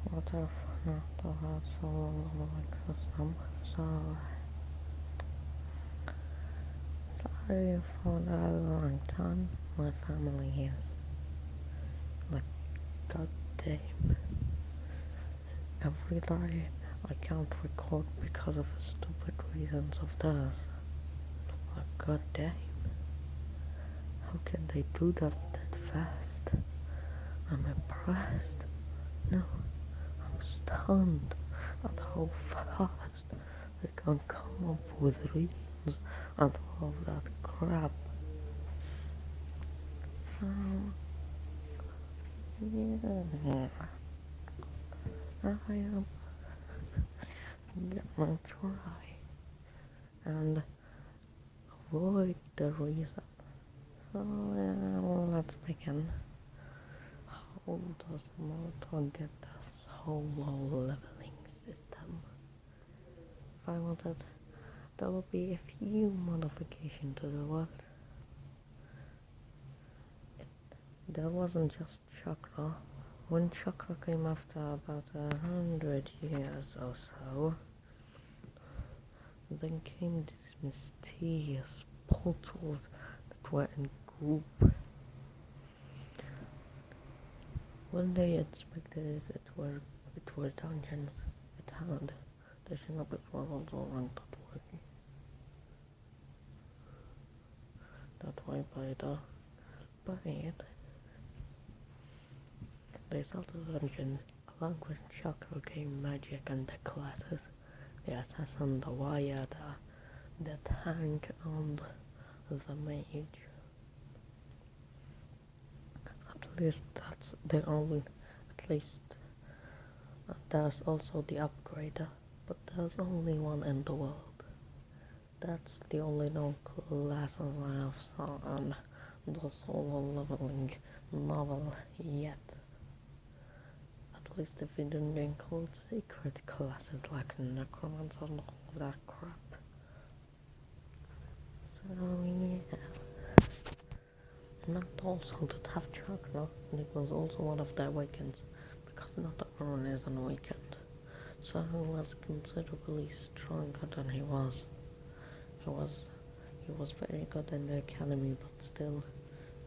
what if Naruto had so long system? So sorry for that long time. My family is like goddamn. Every day I can't record because of the stupid reasons of theirs. Like goddamn. How can they do that fast? I'm impressed. No, I'm stunned at how fast they can come up with reasons and all that crap. So, yeah, I am gonna try and avoid the reason. So, let's begin. How does Naruto get this whole leveling system? If I wanted, there would be a few modifications to the world. There wasn't just chakra. When chakra came after about 100 years or so, then came these mysterious portals that were in group. When they expected it were dungeons, it had the Shinobis were also ranked that way. That way by it. They started the dungeon along with chakra game magic and the classes. The assassin, the warrior, the tank, and the mage. At least that's the only, at least there's also the upgrader, but there's only one in the world. That's the only known classes I have saw on the solo leveling novel yet. At least if we didn't include secret classes like necromancer and all of that crap. So yeah. Not also did have chakra, and it was also one of the awakens, because not everyone is an awakened. So he was considerably stronger than he was. He was very good in the academy, but still,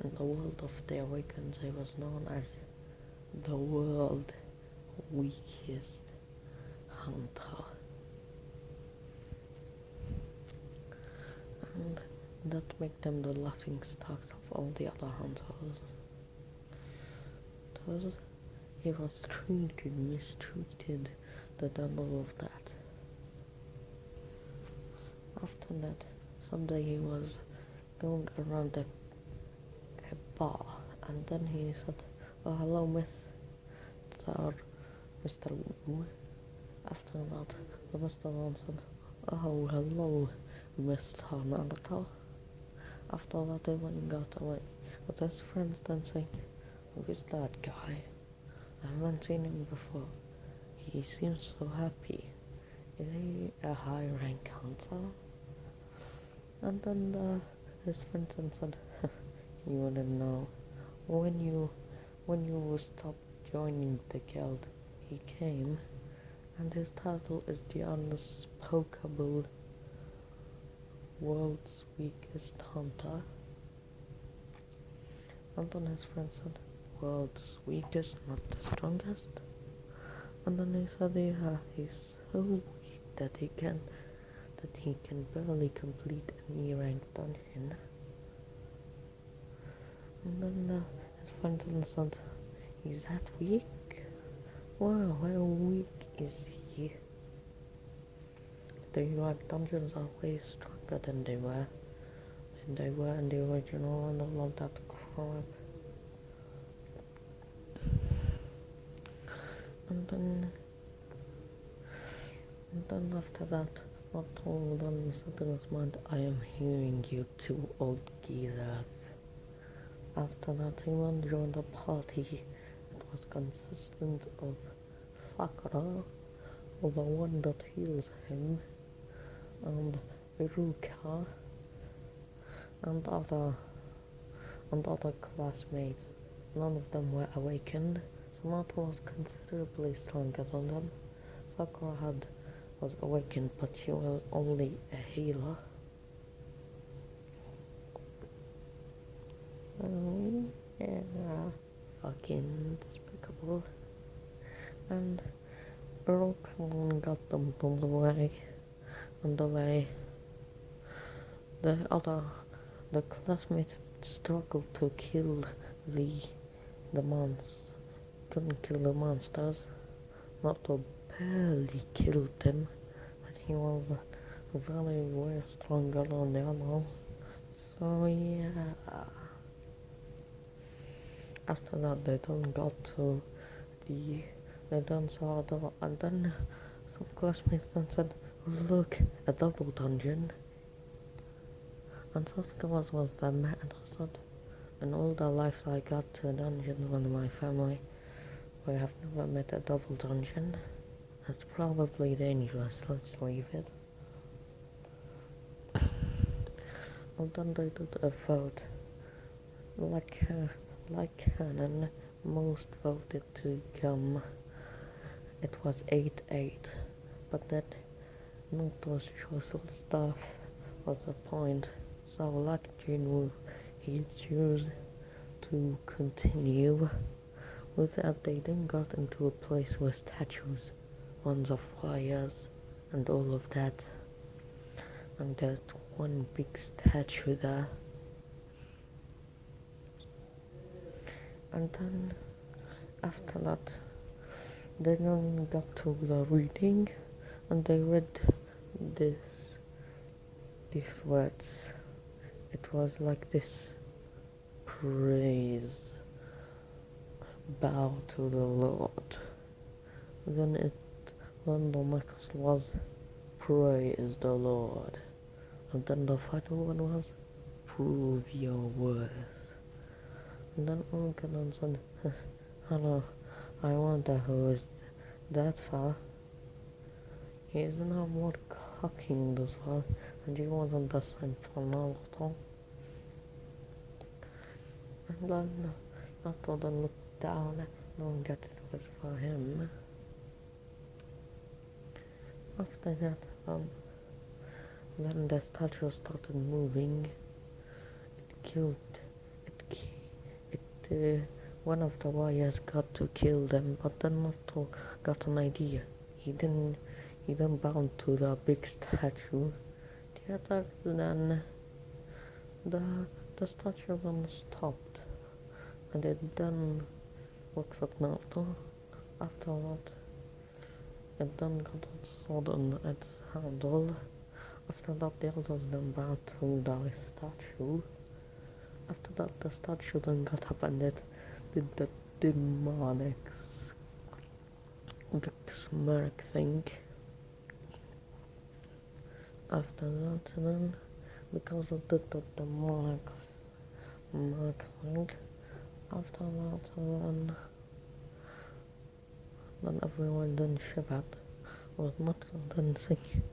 in the world of the awakens, he was known as the world weakest hunter. And that made them the laughing stocks of all the other hunters. Thus, he was treated, mistreated, the double of that. After that, someday he was going around a bar, and then he said, "Oh, hello, Mr. Wu." After that, the Mr. Wu said, "Oh, hello, Mr. Naruto." After that, he went and got away. But his friends then say, "Who is that guy? I haven't seen him before. He seems so happy. Is he a high rank hunter?" And then his friend then said, "You wouldn't know. When you stopped joining the guild, he came, and his title is the unspokeable world's weakest hunter." And then his friend said, "World's weakest, not the strongest?" And then he said, "Yeah, he's so weak that he can barely complete an E-rank dungeon." And then his friend then said, "Is that weak? Well, how weak is he?" The E-rank dungeons are way stronger than they were in the original and all of that crap. And then after that, not all done sudden mind, "I am hearing you two old geezers." After that, he went joined a party that was consistent of Sakura, the one that heals him, and Iruka, and other classmates. none of them were awakened, so Naruto was considerably stronger than them. Sakura was awakened, but she was only a healer. So, yeah, fucking despicable. And Rokan got them on the way. On the way, the classmates struggled to kill the monsters. Couldn't kill the monsters. Naruto barely killed him, but he was very way stronger than the others. So yeah. After that, they then got to the they then saw the and then some classmates then said, "Look, a double dungeon." And Sasuke was them and I said, in all the life I got to a dungeon with my family, we have never met a double dungeon. That's probably dangerous, let's leave it. And then they did a vote. Like canon, most voted to come. It was 8-8, but then Naruto's choice of stuff was the point. So like Jinwoo, he chose to continue. With that, they then got into a place with statues, ones of fires, and all of that. And there's one big statue there. And then, after that, they then got to the reading, and they read these words. It was like this: praise, bow to the Lord. Then the next was praise the Lord, and then the final one was prove your worth. And then Uncle said, hello, I wonder who is that far. He is now more cocking as well, and he wasn't the same for Naruto. And then Naruto then looked down, knowing that it was for him. After that, then the statue started moving. One of the warriors got to kill them, but then Naruto got an idea. He then bound to the big statue. The attack then, the statue then stopped, and it then looks at Naruto. After that, it then got its sword on its handle. After that, the others then bowed to the statue. After that, the statue then got up and it did the demonic smirk thing. After that, then, because it did the demonic smirk thing, after that, then everyone then shivered. Was not then saying,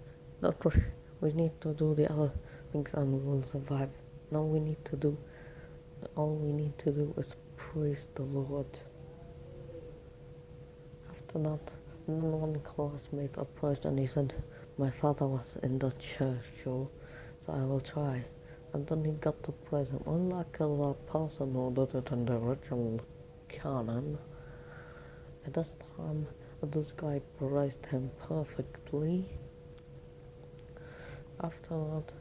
don't worry, we need to do the other things and we will survive. Now all we need to do is praise the Lord. After that, one classmate approached and he said, my father was in the church, so I will try. And then he got to praise him, unlike the person who did it in the original canon. At this time, this guy praised him perfectly. After that,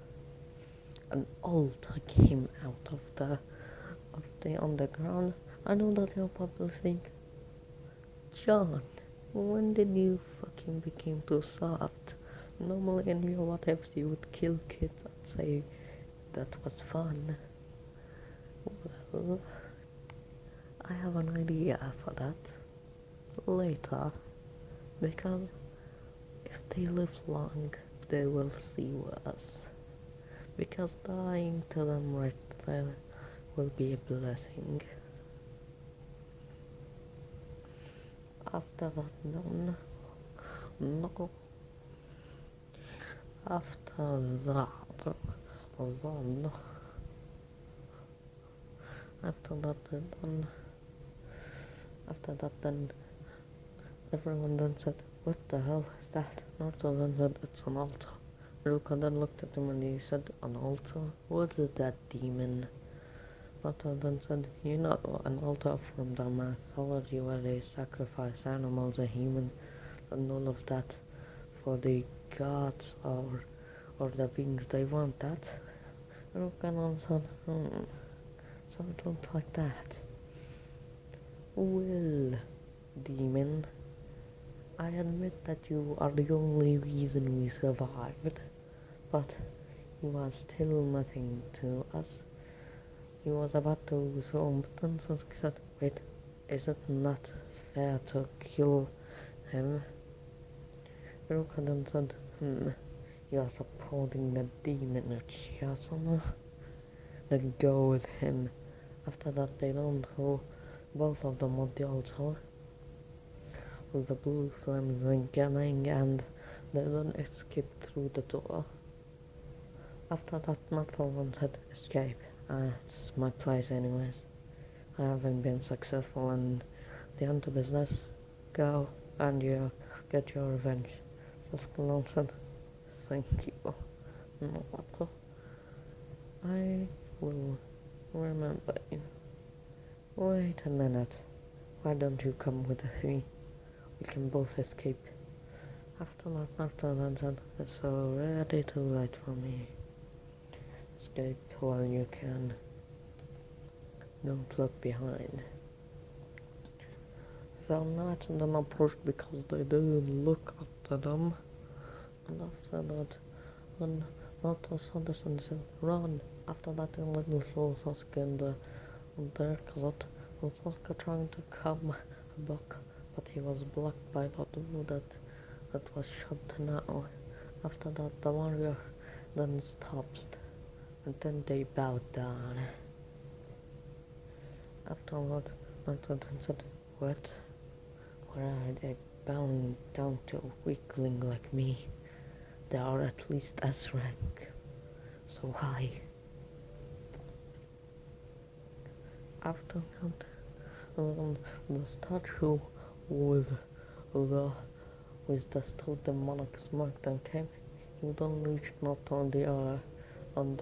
an altar came out of the underground. I know that you'll probably think, John, when did you fucking become too soft? Normally in real life you would kill kids and say that was fun. Well, I have an idea for that later, because if they live long, they will see worse. Because dying to them right there will be a blessing. After that, no. After that, then After that, then everyone then said, "What the hell is that?" Naruto then said, "It's an altar." Ruka then looked at him and he said, "An altar? What is that, demon?" Naruto then said, "You know, an altar from the mythology where they sacrifice animals or humans and all of that for the gods or the beings they want that." Ruka then said, something like that. Well, demon, I admit that you are the only reason we survived, but you are still nothing to us. He was about to throw him, but then Sasuke said, "Wait, is it not fair to kill him?" Iruka then said, "You are supporting the demon Uchiha-sama. Then go with him." After that, they don't throw both of them on the altar with the blue flames incoming, and they then escape through the door. After that, Naruto wanted to escape. It's my place anyways. I haven't been successful in the hunter business. Go and you get your revenge. Sasuke said, "Thank you, Naruto. I will remember you. Wait a minute. Why don't you come with me? We can both escape." After that, Naruto then said, "It's already too late for me. Escape while you can. Don't look behind." The knights then approached because they didn't look after them. And after that, when Naruto saw this and said, "Run!" After that, they little saw Sasuke in their closet, and Sasuke trying to come back, but he was blocked by the door that was shut now. After that, the warrior then stopped, and then they bowed down. Afterward, Naruto then said, "What? Where are they bowing down to a weakling like me? They are at least S rank, so high." After that, the statue with the stolen monarch's mark then came. He then reached Naruto on the air, and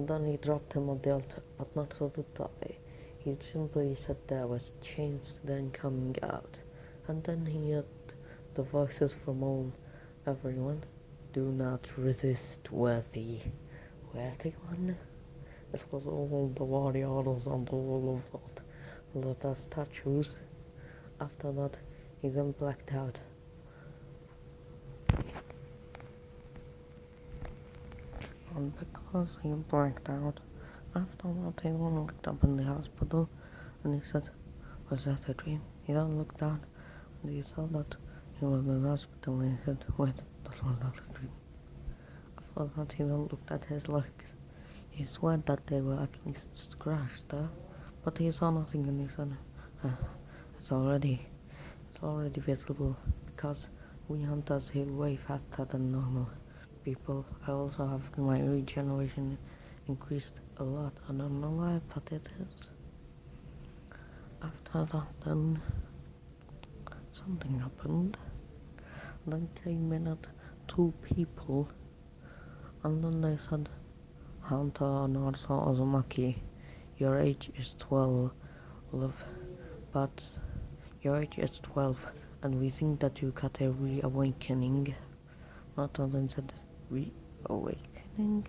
then he dropped him on the altar, but Naruto did die. He simply said there was chains then coming out, and then he heard the voices from everyone. "Do not resist, worthy one." It was all the warriors and all of the statues. After that, he then blacked out. And because he blacked out, after that he then looked up in the hospital and he said, "Was that a dream?" He then looked down and he saw that he was in the hospital and he said, "Wait, that was not a dream." After that he then looked at his legs. He swore that they were at least scratched there, but he saw nothing and he said, it's already visible because we hunters heal way faster than normal people. I also have my regeneration increased a lot. I don't know why, but it is." After that, then something happened. Then came in at 2 people, and then they said, "Hunter Naruto Uzumaki, your age is 12, but your age is 12, and we think that you got a reawakening." Naruto then said, "Reawakening?"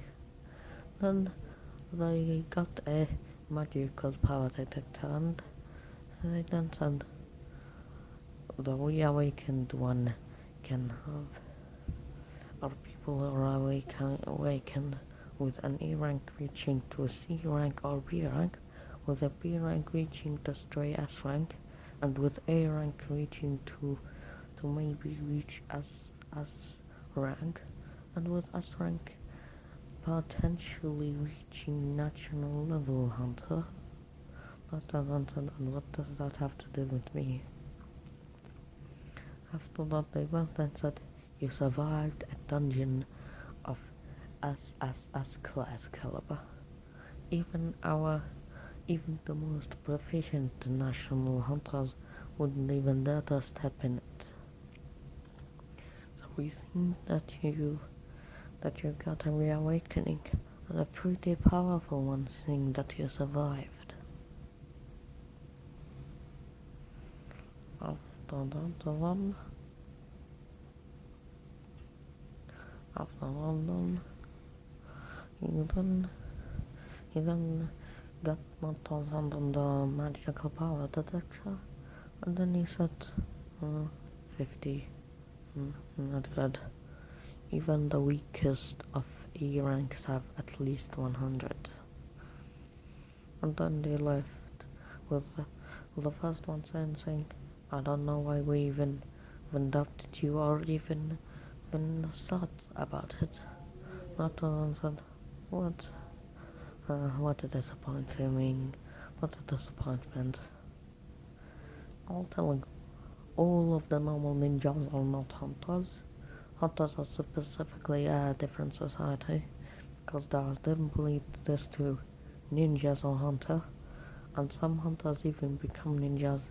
Then they got a magical power detector, and they then said, "The reawakened one can have, or people who are awakened with an A rank reaching to a C rank or B rank, with a B rank reaching to stray S rank, and with A rank reaching to maybe reach S rank, and with S rank potentially reaching national level hunter." And what does that have to do with me? After that, they both then said, "You survived a dungeon of SSS class caliber. Even our Even the most proficient national hunters wouldn't even dare to step in it. So we think that you got a reawakening, and a pretty powerful one, seeing that you survived. After that one, after London, he then he then got knocked out on the magical power detector, and then he said, 50, not good. Even the weakest of E ranks have at least 100. And then they left with the first one saying, I don't know why we even doubted you or even thought about it. Not one said, what? What a disappointing, what a disappointment. I'll tell you, all of the normal ninjas are not hunters. Hunters are specifically a different society, because there are simply these two, ninjas or hunter, and some hunters even become ninjas,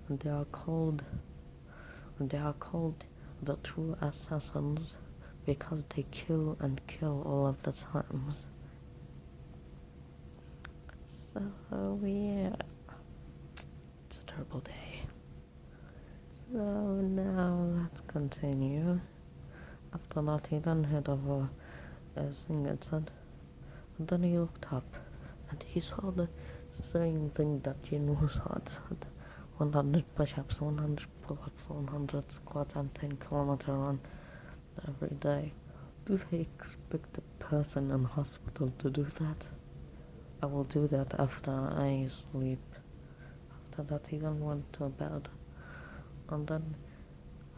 and they are called the true assassins, because they kill and kill all of the times. So yeah, it's a terrible day. So now let's continue. After that he then heard of a thing it said, and then he looked up, and he saw the same thing that Jin was had said. 100 push-ups, 100 pull-ups, 100 squats, and 10-kilometer run every day. Do they expect a person in hospital to do that? I will do that after I sleep. After that he then went to bed, and then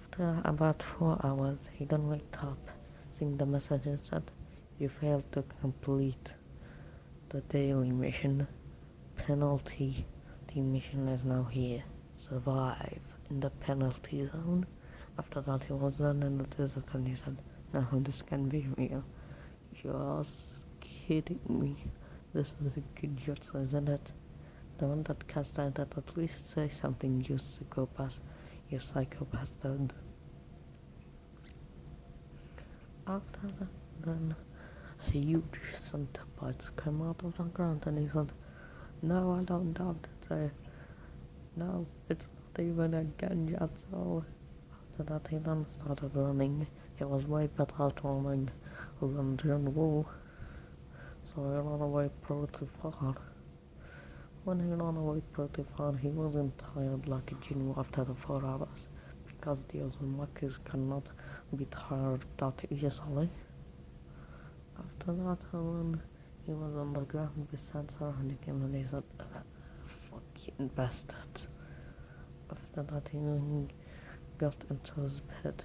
after about 4 hours he then waked up, seeing the message that said, you failed to complete the daily mission. Penalty. The mission is now here. Survive in the penalty zone. After that he was done in the desert, and he said, no, this can be real. You're kidding me. This is a good jutsu, isn't it? The one that cast out that at least say something, you psychopath did. After that, then huge centipedes came out of the ground, and he said, no, I don't doubt it. No, it's not even a genjutsu. After that he then started running. He was way better at running than Jin Woo, so he ran away pretty far. When he ran away pretty far, he wasn't tired like Jin Woo after the 4 hours, because the Uzumakis cannot be tired that easily. After that, when he was on the ground beside her, and he came and he said, fucking bastard. After that he got into his bed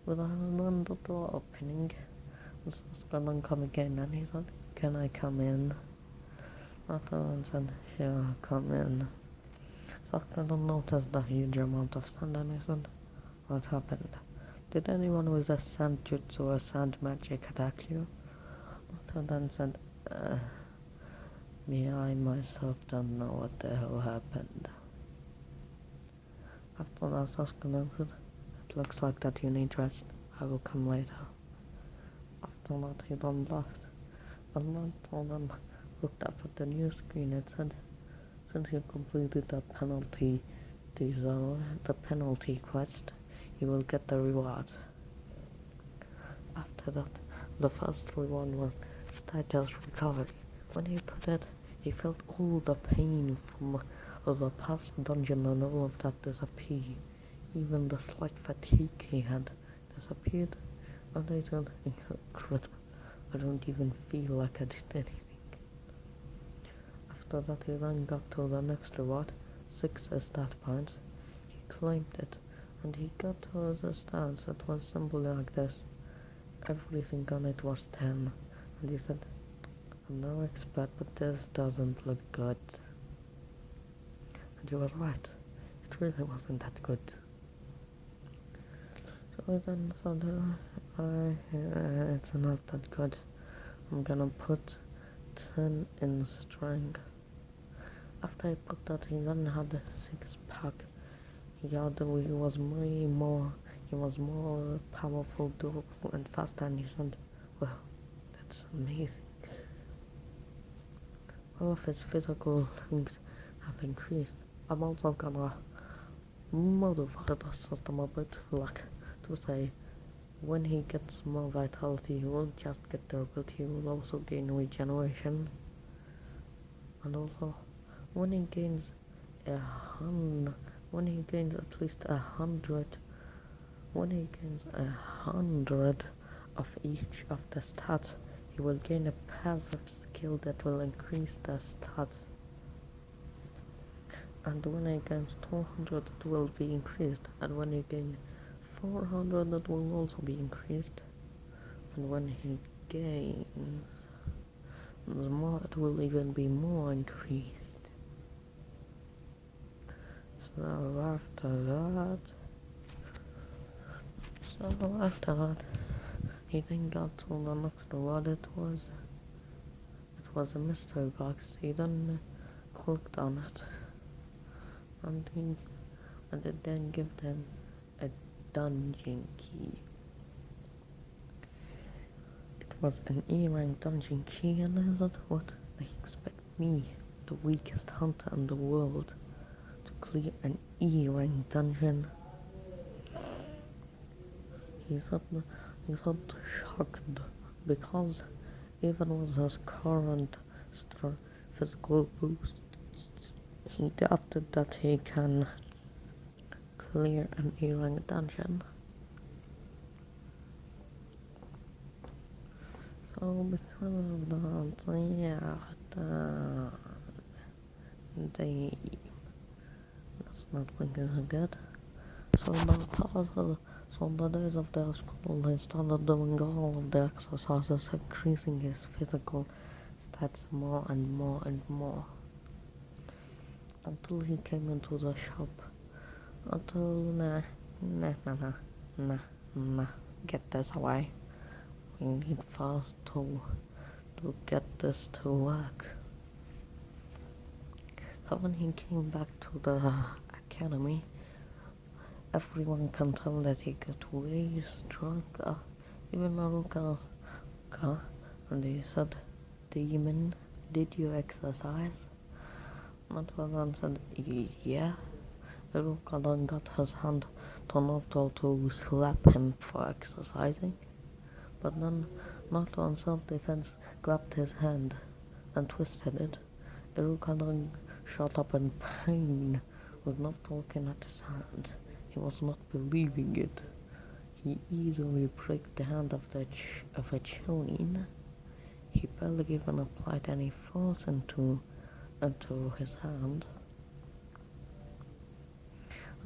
with the door opening, and Sasuke then come again, and he said, can I come in? After one said, sure, come in. Sasuke then noticed the huge amount of sand, and he said, what happened? Did anyone with a sand jutsu or sand magic attack you? After then said, me, I myself don't know what the hell happened. After that Sasuke answered, it looks like that you need rest. I will come later. After that he then left, and then looked up at the new screen. It said, since you completed the penalty quest, you will get the reward. After that, the first reward was status recovery. When he put it, he felt all the pain from the past dungeon, and all of that disappeared. Even the slight fatigue he had disappeared, and I said, incredible. I don't even feel like I did anything. After that he then got to the next reward, 6 stat points. He claimed it, and he got to the stats that was simply like this. Everything on it was 10, and he said, I'm no expert, but this doesn't look good. And he was right. It really wasn't that good. So I then thought, it's not that good. I'm gonna put 10 in strength. After he put that, he then had a six-pack. He was more powerful, durable, and faster, and he said, well, that's amazing. All of his physical things have increased. I'm also gonna modify the system a bit, like, to say, when he gets more vitality, he won't just get durability, he will also gain regeneration. And also, when he gains when he gains at least 100, when he gains 100 of each of the stats, he will gain a passive skill that will increase the stats. And when he gains 200, it will be increased, and when he gains 400, it will also be increased, and when he gains more, it will even be more increased. So after that, he then got to the next what it was. It was a mystery box. He then clicked on it, and it then gave him a dungeon key. It was an E-rank dungeon key, and I thought, what? They expect me, the weakest hunter in the world, to clear an E-rank dungeon. He thought shocked, because even with his current physical boost, he doubted that he can clear an E-rank dungeon. So because of that, that's not looking so good. So on the days of their school, he started doing all of the exercises, increasing his physical stats more and more and more, until he came into the shop. Nah, get this away. We need first to get this to work. So when he came back to the academy, everyone can tell that he got way stronger. Even Naruto, and he said, "Demon, did you exercise?" Naruto said, "Yeah." Naruto then got his hand to Naruto to slap him for exercising, but then Naruto in self-defense grabbed his hand and twisted it. Iruka then shot up in pain, was not looking at his hand. He was not believing it. He easily pricked the hand of a Chunin. He barely even applied any force into his hand.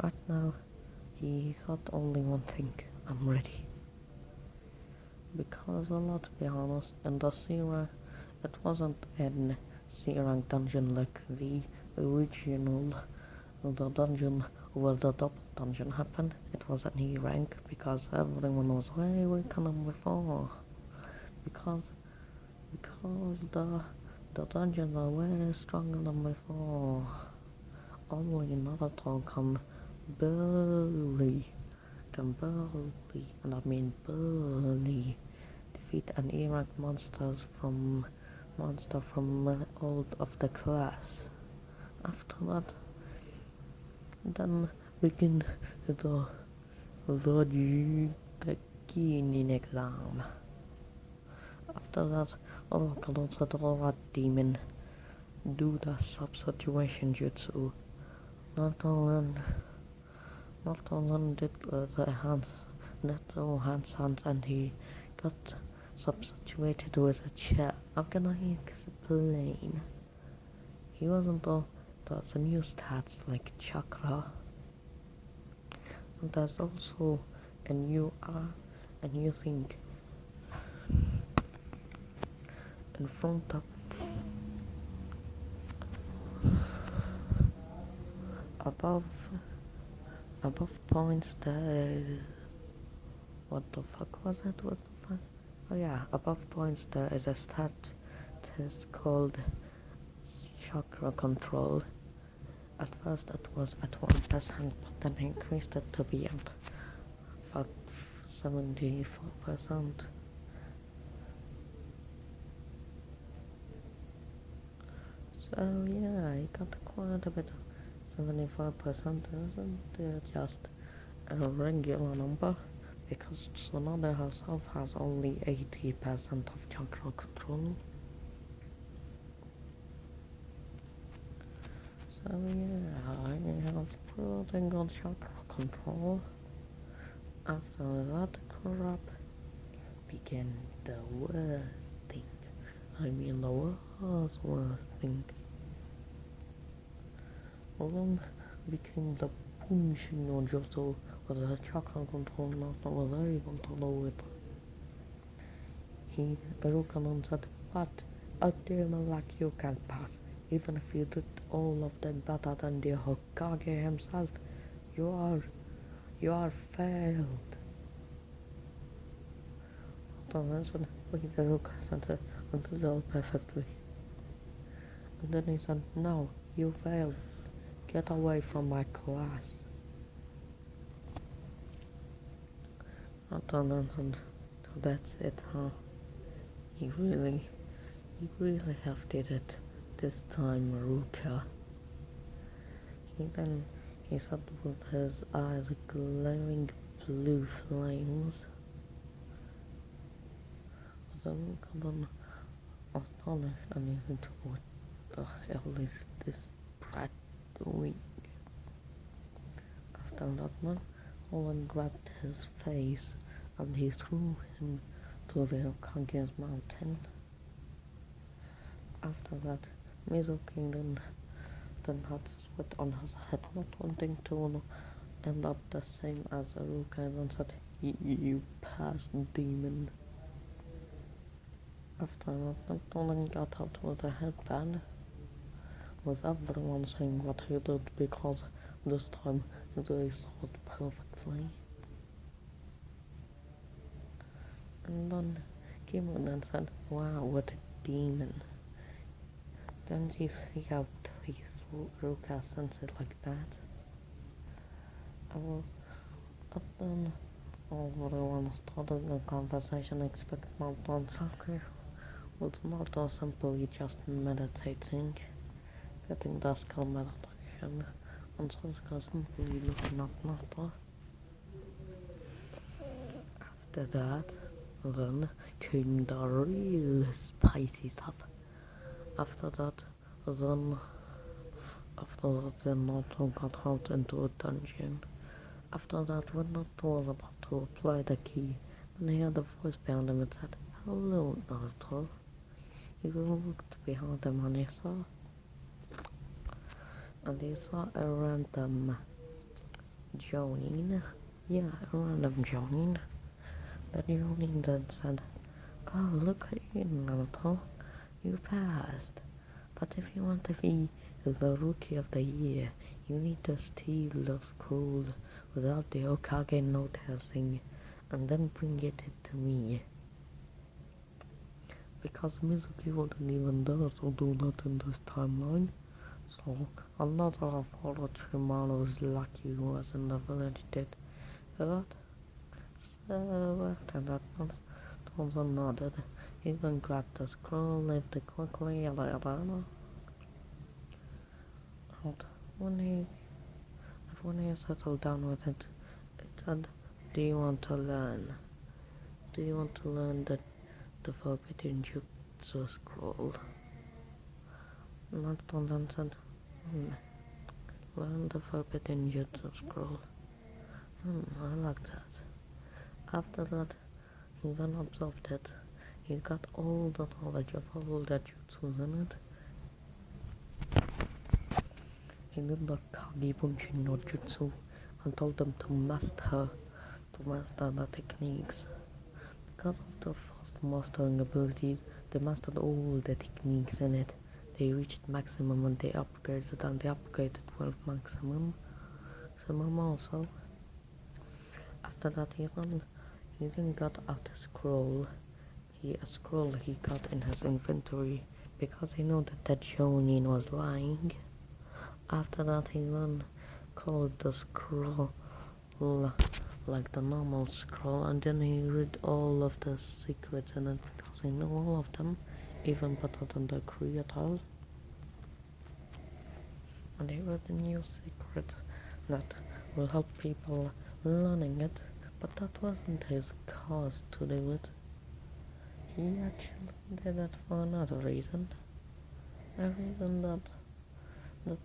Right now, he thought only one thing: I'm ready. Because, well, let's be honest, in the Sierra, it wasn't an C-rank dungeon like the original, the dungeon where the double dungeon happened. It was an E-rank because everyone was way weaker than before. Because the dungeons are way stronger than before. Only Naruto can barely, and I mean barely, defeat an E-rank monster from all of the class. After that, then begin the beginning exam. After that, Orochimaru said, "Alright, demon, do the substitution jutsu." Naruto then did the hands, and he got substituted with a chair. I'm gonna explain. He wasn't there's a new stats like chakra, and there's also a new thing in front of above points there. What the fuck was it? Oh yeah, above points there is a stat test called chakra control. At first it was at 1%, but then he increased it to be at about 74%. So yeah, he got quite a bit. 75% isn't just a regular number, because Tsunade herself has only 80% of chakra control. So yeah, I have pretty good chakra control. After that crap began the worst thing. I mean the worst thing. Then became the punching on Johto with the chakra control not was able to do it. He Irukanon said, but a demon like you can pass. Even if you did all of them better than the Hokage himself, you are failed. Attention, with Iruka said it all perfectly. And then he said, no, you failed. Get away from my class. Attention, so that's it, huh? He really have did it this time, Maruka. He said with his eyes glowing blue flames. Then couldn't astonish anything to what the hell is this brat doing? After that one, Holland grabbed his face and he threw him to the Hokage's mountain. After that, Mizuki then had sweat on his head, not wanting to end up the same as Iruka, and said, you passed, demon. After that, Nolan got out with a headband, with everyone saying what he did, because this time they saw it perfectly. And then came in and said, wow, what a demon. Don't you see how Ruka sends it like that? Then everyone started the conversation, expect Mountain Soccer was not simply just meditating, getting the skill meditation, and Sasuke simply looking at Naruto. After that, then came the real spicy stuff. After that, Naruto got out into a dungeon. After that, when Naruto was about to apply the key, then he heard a voice behind him and said, hello, Naruto. He looked behind him and he saw a random Jonin. Yeah, a random Jonin. The Jonin then said, oh, look at you, Naruto. You passed. But if you want to be the Rookie of the Year, you need to steal the scroll without the Hokage noticing, and then bring it to me. Because Mizuki wasn't even there to do that in this timeline, so another of Orochimaru's lucky who was in the village did that. So after that one, Tonzo nodded. He then grabbed the scroll, lifted it quickly, and when he settled down with it, it said, do you want to learn? Do you want to learn the forbidden jutsu scroll? Naruto then said, learn the forbidden jutsu scroll. I like that. After that, he then absorbed it. He got all the knowledge of all the jutsus in it. He did the Kage Bunshin no Jutsu and told them to master the techniques. Because of the fast mastering ability, they mastered all the techniques in it. They reached maximum and they upgraded, and they upgraded with maximum also. After that, he then got out a scroll. A scroll he got in his inventory because he knew that the Jonin was lying. After that he then called the scroll like the normal scroll, and then he read all of the secrets in it because he knew all of them, even better than the creators. And he read the new secret that will help people learning it, but that wasn't his cause to do it. He actually did it for another reason. A reason that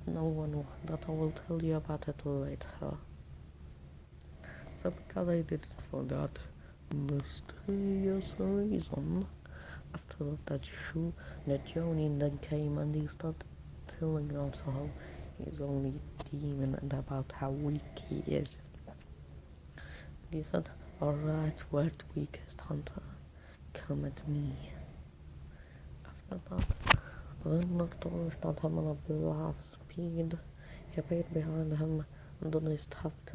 no one that I will tell you about it later. So because I did it for that mysterious reason, after that Jonin then came and he started telling out how he's only a demon and about how weak he is. And he said, alright, we're the weakest hunter. Come at me. After that, then the door started having a blast speed. He appeared behind him and then he stabbed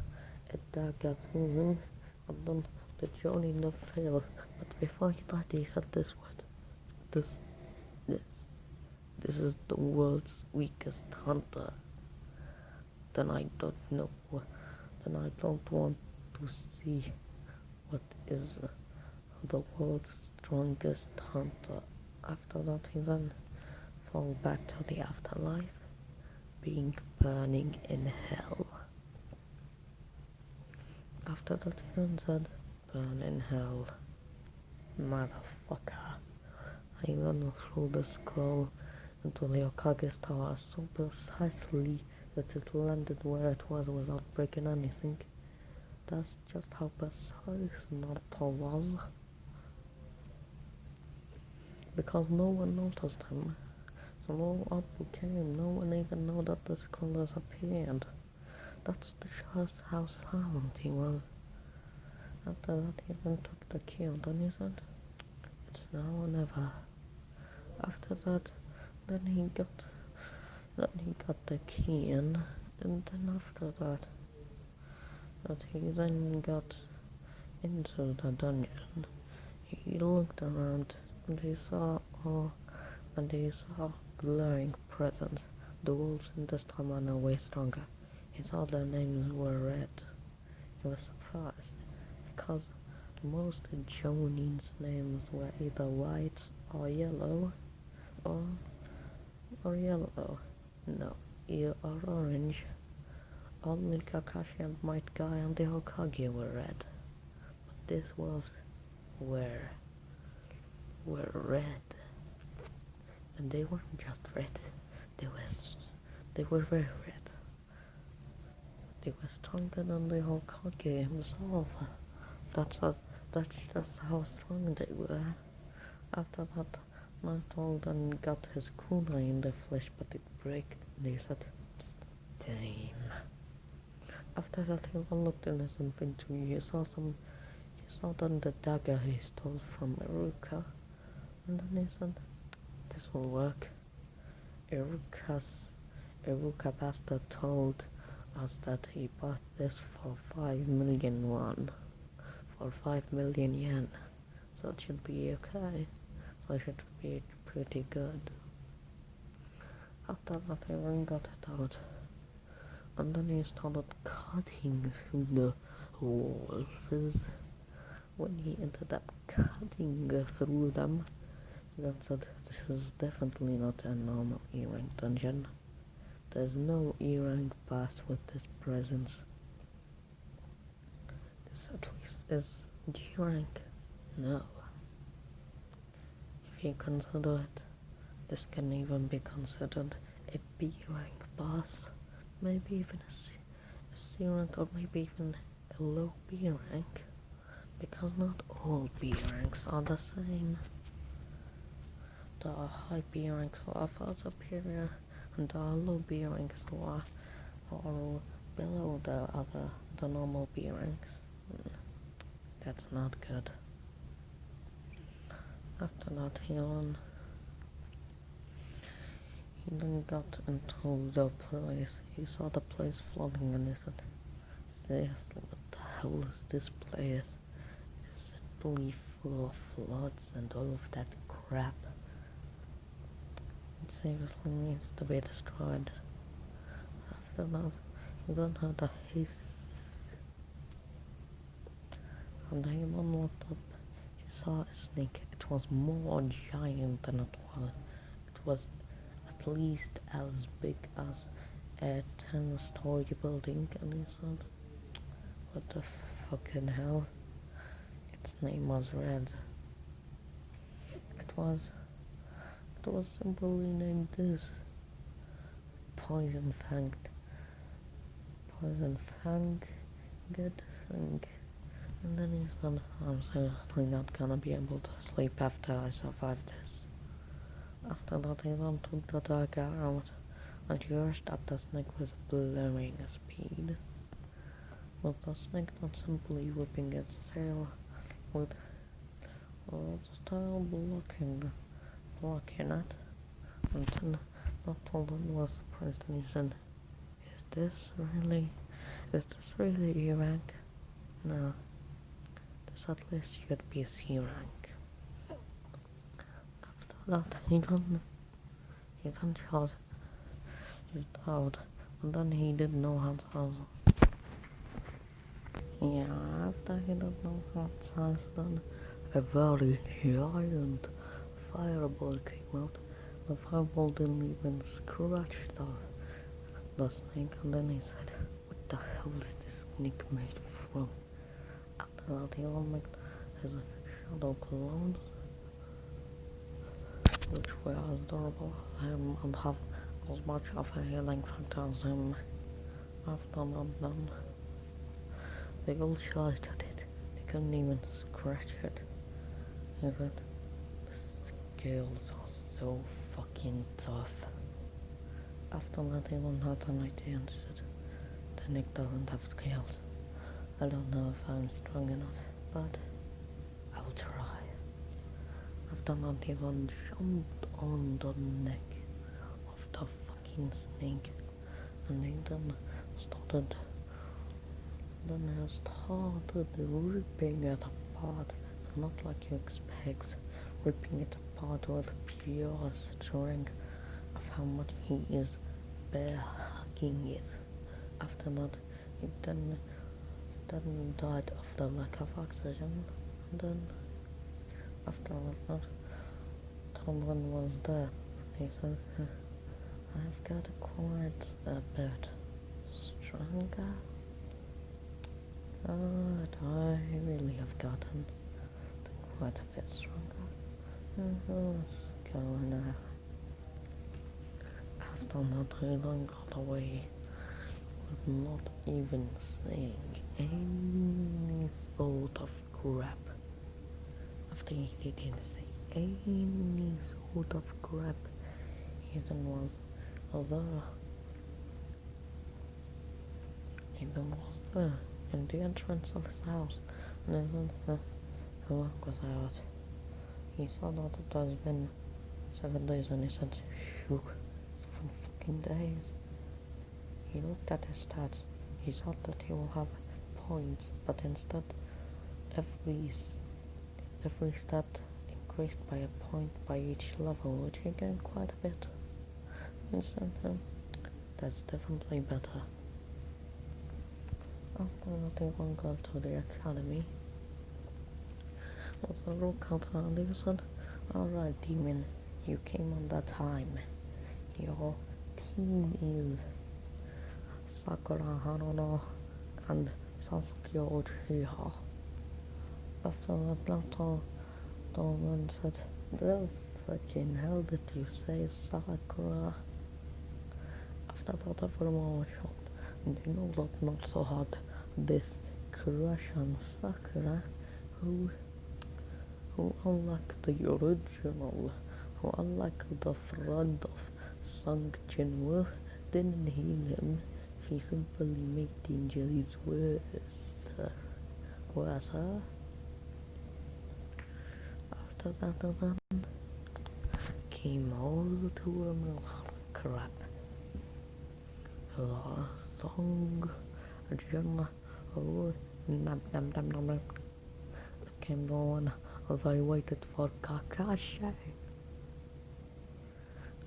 a dagger through him, and then the Jonin failed. But before he died, he said this word. This, this, this is the world's weakest hunter. Then I don't know. Then I don't want to see what is the world's strongest hunter. After that, he then fell back to the afterlife, being burning in hell. After that, he then said, burn in hell, motherfucker. He then threw the scroll into the Hokage's tower so precisely that it landed where it was without breaking anything. That's just how precise Naruto was. Because no one noticed him. So no Apu came, no one even knew that the scroll disappeared. That's just how silent he was. After that he then took the key and then he said, it's now or never. After that, then he got the key in, and then after that he then got into the dungeon. He looked around and he saw glowing presents. The wolves in this time are now way stronger. He saw their names were red. He was surprised because most Jonin's names were either white or yellow or yellow. No, or orange. Only Kakashi and Might Guy and the Hokage were red. But these wolves were red. And they weren't just red, they were very red. They were stronger than the Hokage himself. That's just how strong they were. After that, Naruto then got his kunai in the flesh, but it broke, and he said, damn. After that, he looked in his inventory. He saw then the dagger he stole from Iruka, and then he said, this will work. Iruka Bastard told us that he bought this for 5 million won, for 5 million yen, so it should be okay, so it should be pretty good. After that, he got it out, and then he started cutting through the walls. When he ended up cutting through them, he then said, this is definitely not a normal E-rank dungeon. There's no E-rank boss with this presence. This at least is G-rank. No. If you consider it, this can even be considered a B-rank boss. Maybe even a C rank, or maybe even a low B rank. Because not all B ranks are the same. There are high B ranks who are far superior, and there are low B ranks who are below the normal B ranks. That's not good. After that, he then got into the place. He saw the place flooding, and he said, seriously, what the hell is this place? It's simply full of floods and all of that crap. seriously needs to be destroyed. After that, he then heard a hiss, and he then looked up. He saw a snake. It was more giant than it was. It was at least as big as a 10-story building, and he said, "What the fucking hell?" Its name was Red. It was simply named this. Poison Fang. Poison Fang. Good thing. And then he said, "I'm seriously not gonna be able to sleep after I survive this." After that, he then took the dagger out and urged that the snake was blowing speed. But the snake not simply whipping its tail with its tail blocking it. And then Nathan was surprised and he said, Is this really E rank? No, this at least should be C rank." After that, he then shot his out, and then he didn't know how to. Yeah, after he didn't know how to, then a very giant fireball came out. The fireball didn't even scratch the snake, and then he said, "What the hell is this snake made from?" After that, he then made his shadow clones, which were as durable as him and have as much of a healing factor as him. After that, then they all shot at it. They couldn't even scratch it. Even the scales are so fucking tough. After that, he then had an idea and said, "The Nick doesn't have scales. I don't know if I'm strong enough, but I'll try." After that, he then jumped on the neck of the fucking snake, and he then started ripping it apart, not like you expect, ripping it apart with pure strength of how much he is bear hugging it. After that, he then died of the lack of oxygen, and then after that, Tomlin was there. He said, "I've got quite a bit stronger. I really have gotten quite a bit stronger. Let's go now." After that, he then got away with not even saying any sort of crap. After he didn't say any sort of crap, he then was there. He then was there in the entrance of his house, and then the lock was out. He saw that it has been 7 days, and he said, "Shook, 7 fucking days." He looked at his stats. He thought that he will have points, but instead every stat increased by a point by each level, which he gained quite a bit. And said, "That's definitely better." After that, he won't go to the academy. With a rook out, and he said, "Alright, demon, you came on that time. Your team is Sakura Haruno and Sasuke Uchiha." After that, Naruto and said, "The fucking hell did you say, Sakura?" After that, everyone was shocked. They know that Naruto had this crush on Sakura, who unlike the original, who unlike the friend of Sung Jinwoo, didn't heal him. She simply made the injuries worse. After that, came all to a mill crap. Song Jin nam nam nam nam nam. It came on as I waited for Kakashi.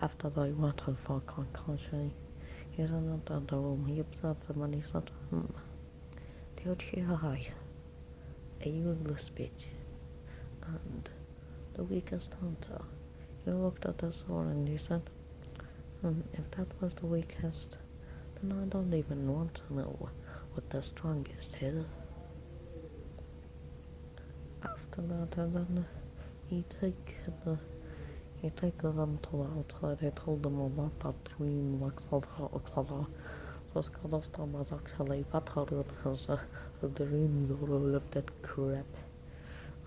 After they waited for Kakashi, he ran into the room. He observed them and he said, the Uchiha, a useless bitch, and the weakest hunter. He looked at the sword and he said, if that was the weakest, then I don't even want to know what the strongest is. After that, and then he took them to the outside. He told them about that dream, etc. So Skadostan was actually better than his dreams were all of that crap.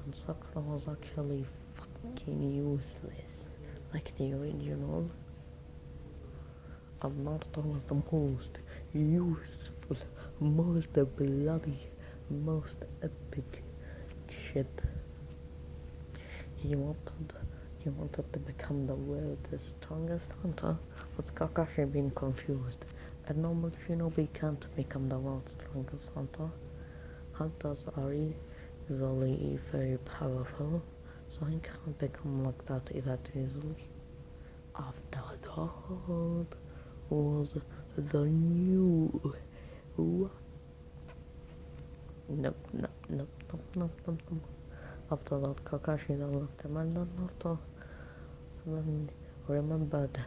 And Sakura was actually fucking useless, like the original. And Naruto was the most useful, most bloody, most epic shit. He wanted to become the world's strongest hunter, with Kakashi being confused. A normal shinobi can't become the world's strongest hunter. Hunters are easily very powerful, so he can't become like that easily. After that was the new what? Nope. After that, Kakashi looked him and Naruto then remembered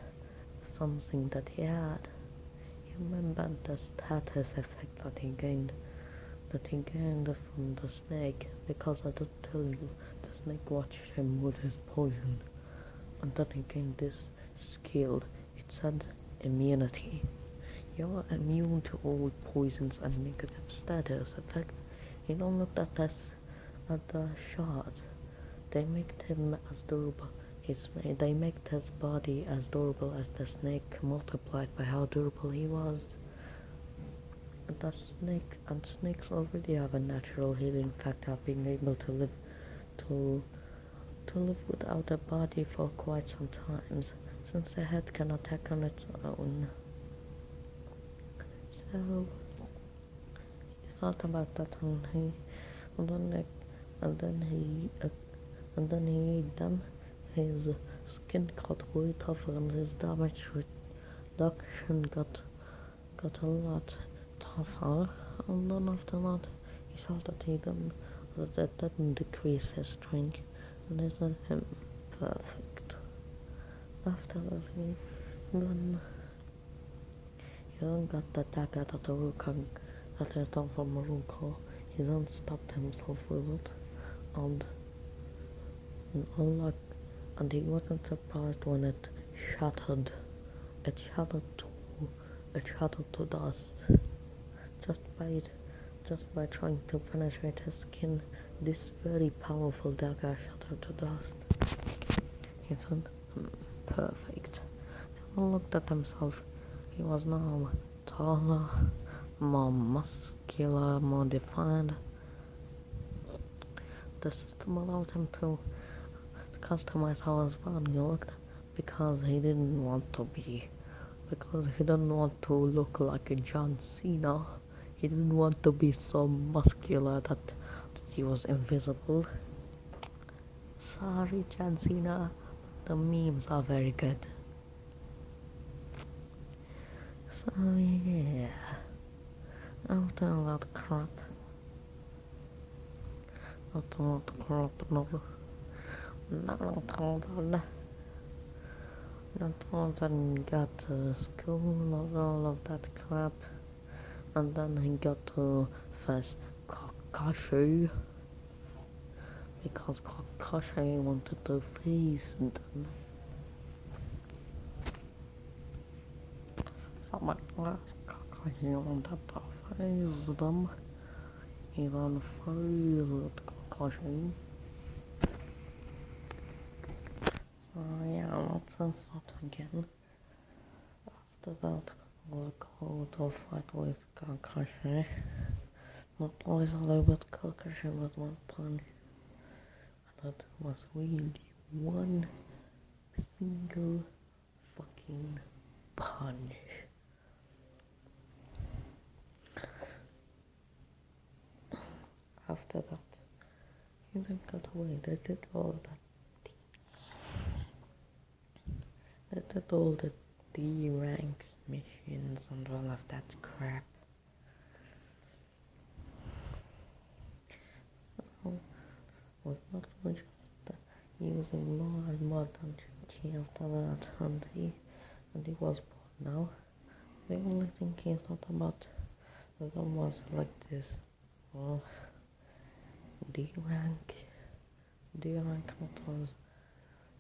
something that he had. He remembered the status effect that he gained from the snake, because I did tell you, the snake watched him with his poison, and then he gained this skill. It said immunity. You're immune to all poisons and negative status effects. He don't look at the shards. They make him as durable. They make his body as durable as the snake, multiplied by how durable he was. Snakes already have a natural healing factor of being able to live without a body for quite some time, since the head can attack on its own. So he thought about that, and then he ate them. His skin got way tougher and his damage reduction got a lot tougher. And then after that, he saw that that didn't decrease his strength, and he said him perfect. After that, he then got the dagger that is done from Maruko. He then stabbed himself with it, and he wasn't surprised when it shattered. It shattered to dust. Just by trying to penetrate his skin, this very powerful dagger shattered to dust. He said, perfect. He looked at himself. He was now taller, more muscular, more defined. The system allowed him to customize how his body looked, because he didn't want to look like a John Cena. He didn't want to be so muscular that he was invisible. Sorry, John Cena, the memes are very good. So yeah, after that crap, Naruto then got to school and all of that crap, and then he got to face Kakashi, because Kakashi wanted to face them. So my class, Kakashi wanted to face them. He then faced Kakashi. So yeah, let's start again. After that, we'll go to fight with Kakashi. Not easily with Kakashi with one punch. That was really one single fucking punch. After that, he then got away. They did did all the D ranks missions and all of that crap. Was not just using more and more dungeon after that, and he was bored now. The only thing he thought about them was like this. Well, D rank motors,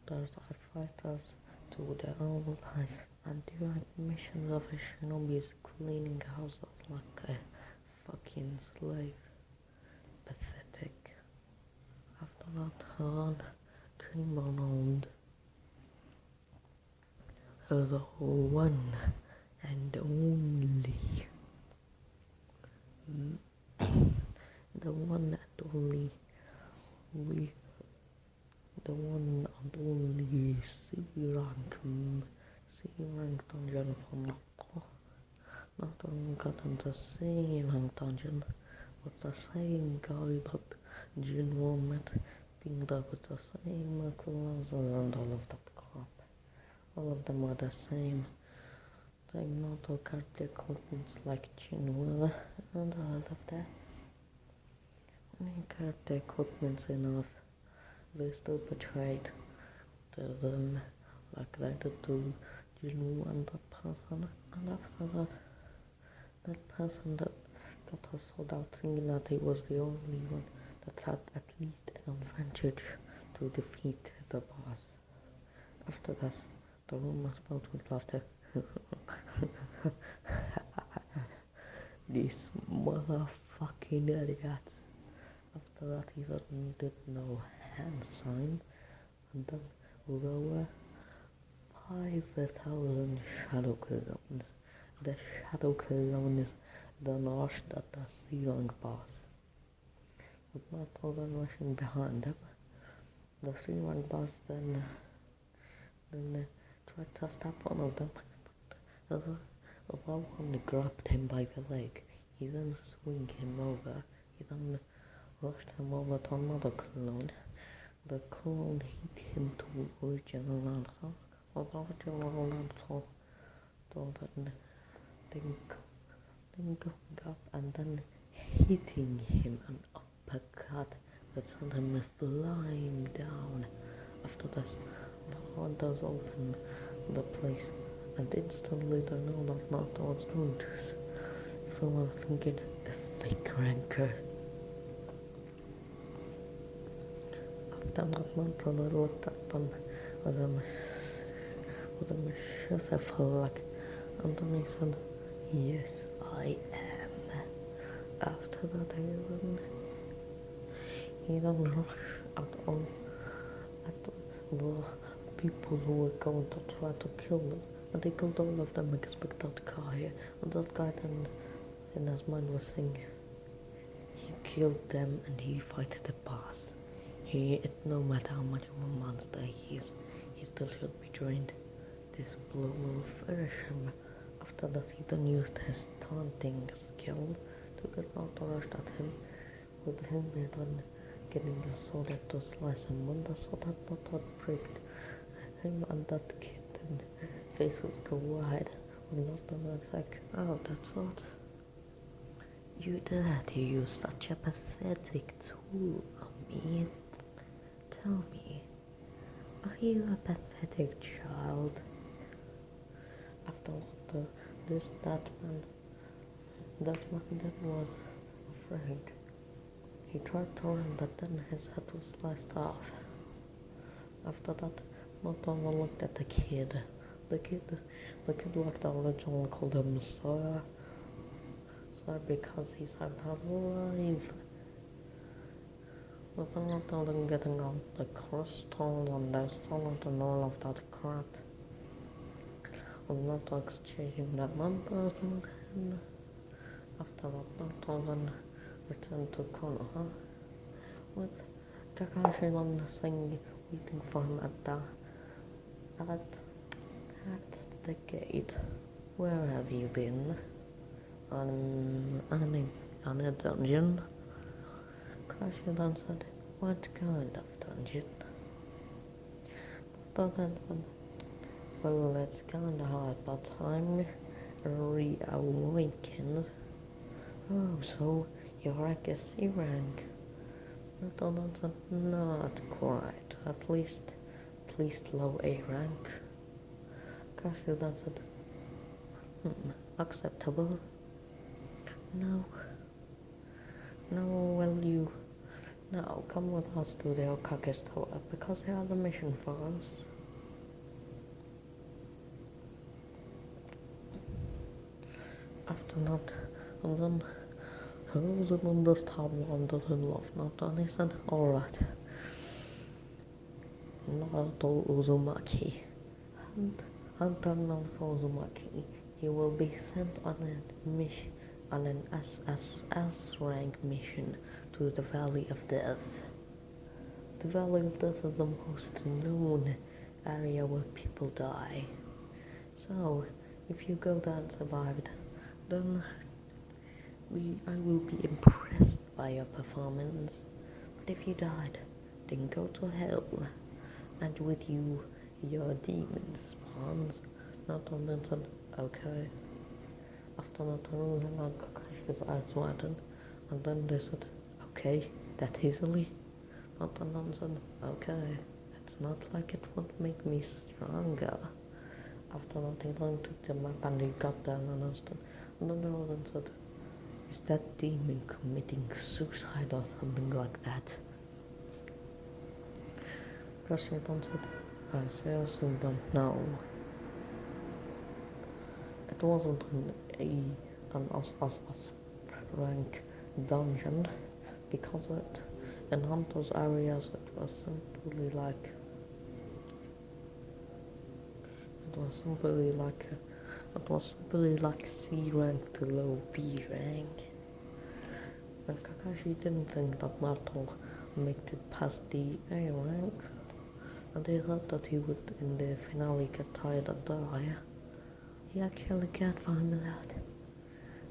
those are fighters to their own life, and D rank missions of a shinobi is cleaning houses like a fucking slave. Pathetic. After that, Han came around the one and only, the one and only, the one and only C rank dungeon for Naruto. Not only got into C rank dungeon with the same guy that Jinwoo met, being there with the same clothes and all of that crap. All of them were the same. They Naruto character equipments like Jinwoo and all of that. When character equipments enough, they still betrayed to them like they did to Jinwoo and that person. And after that person that got us sold out thinking that he was the only one that had at least an advantage to defeat the boss. After that, the room was filled with laughter. This motherfucking idiot. After that, he did no hand sign, and then there were 5,000 shadow clones. The shadow clones then rushed at the C-rank boss. With not all them rushing behind them, the C-rank boss then tried to stop one of them, but the one grabbed him by the leg. He then swung him over. He then rushed him over to another clone. The clone hit him to original Naruto. The original Naruto then going up and then hitting him an uppercut that sent him flying down. After this, the hunters opened the place, and instantly they know that Naruto was doing this. Everyone was thinking, a fake ranker. After that, Naruto looked at them with a malicious flag, and then he said, "Yes, I am." After that, he then rushed at the people who were going to try to kill them, and he killed all of them except that guy. And that guy then, in his mind, was saying he killed them and he fighted the boss. No matter how much of a monster he is, he still should be joined. This blow will finish him. After that, he then used his taunting skill to get Naruto rushed at him, with him then getting the sword to slice him. When the sword had not pricked him and that kid, then faces go wide. When Naruto was like, "Oh, that's what you dare to use such a pathetic tool on me? Tell me, are you a pathetic child?" After that man then was afraid. He tried to run, but then his head was sliced off. After that, Naruto looked at the kid. The kid like the original called him Sir because he saved his life. But then Naruto then getting out the crystal and they stolen and all of that crap. And Naruto exchanging the numbers and then after that Naruto then returned to Konoha with Kakashi on the thing waiting for him at the gate. "Where have you been? On a dungeon?" Kakashi then said, "What kind of dungeon?" Naruto then said, Well, it's kinda hard, but I'm reawakened. Oh, so your rank is C rank. Not quite. At least low A rank. Gosh, that's it. Acceptable. No, no, well you. Now come with us to the Okage's tower because they have a mission for us. After that, and then who's on this tower under the love? Not done, he said. Alright. Naruto Uzumaki. Hunter Naruto Uzumaki. You will be sent on an SSS rank mission to the Valley of Death. The Valley of Death is the most known area where people die. So, if you go there and survived, then I will be impressed by your performance. But if you died, then go to hell. And with you, your demon spawns. Not on Vincent. Okay. After that, Haru and Kakashi's eyes widened, and then they said, okay, that easily. Not on Vincent. Okay. It's not like it would make me stronger. After that, he then took the map and he got down and asked him. And then Haru then said, is that demon committing suicide or something like that? Kakashi then said, I seriously don't know. It wasn't an S rank dungeon because in Hunter's areas it was simply like C rank to low B rank. And Kakashi didn't think that Naruto made it past the A rank, and he thought that he would in the finale get tired and die. He actually can't find him out,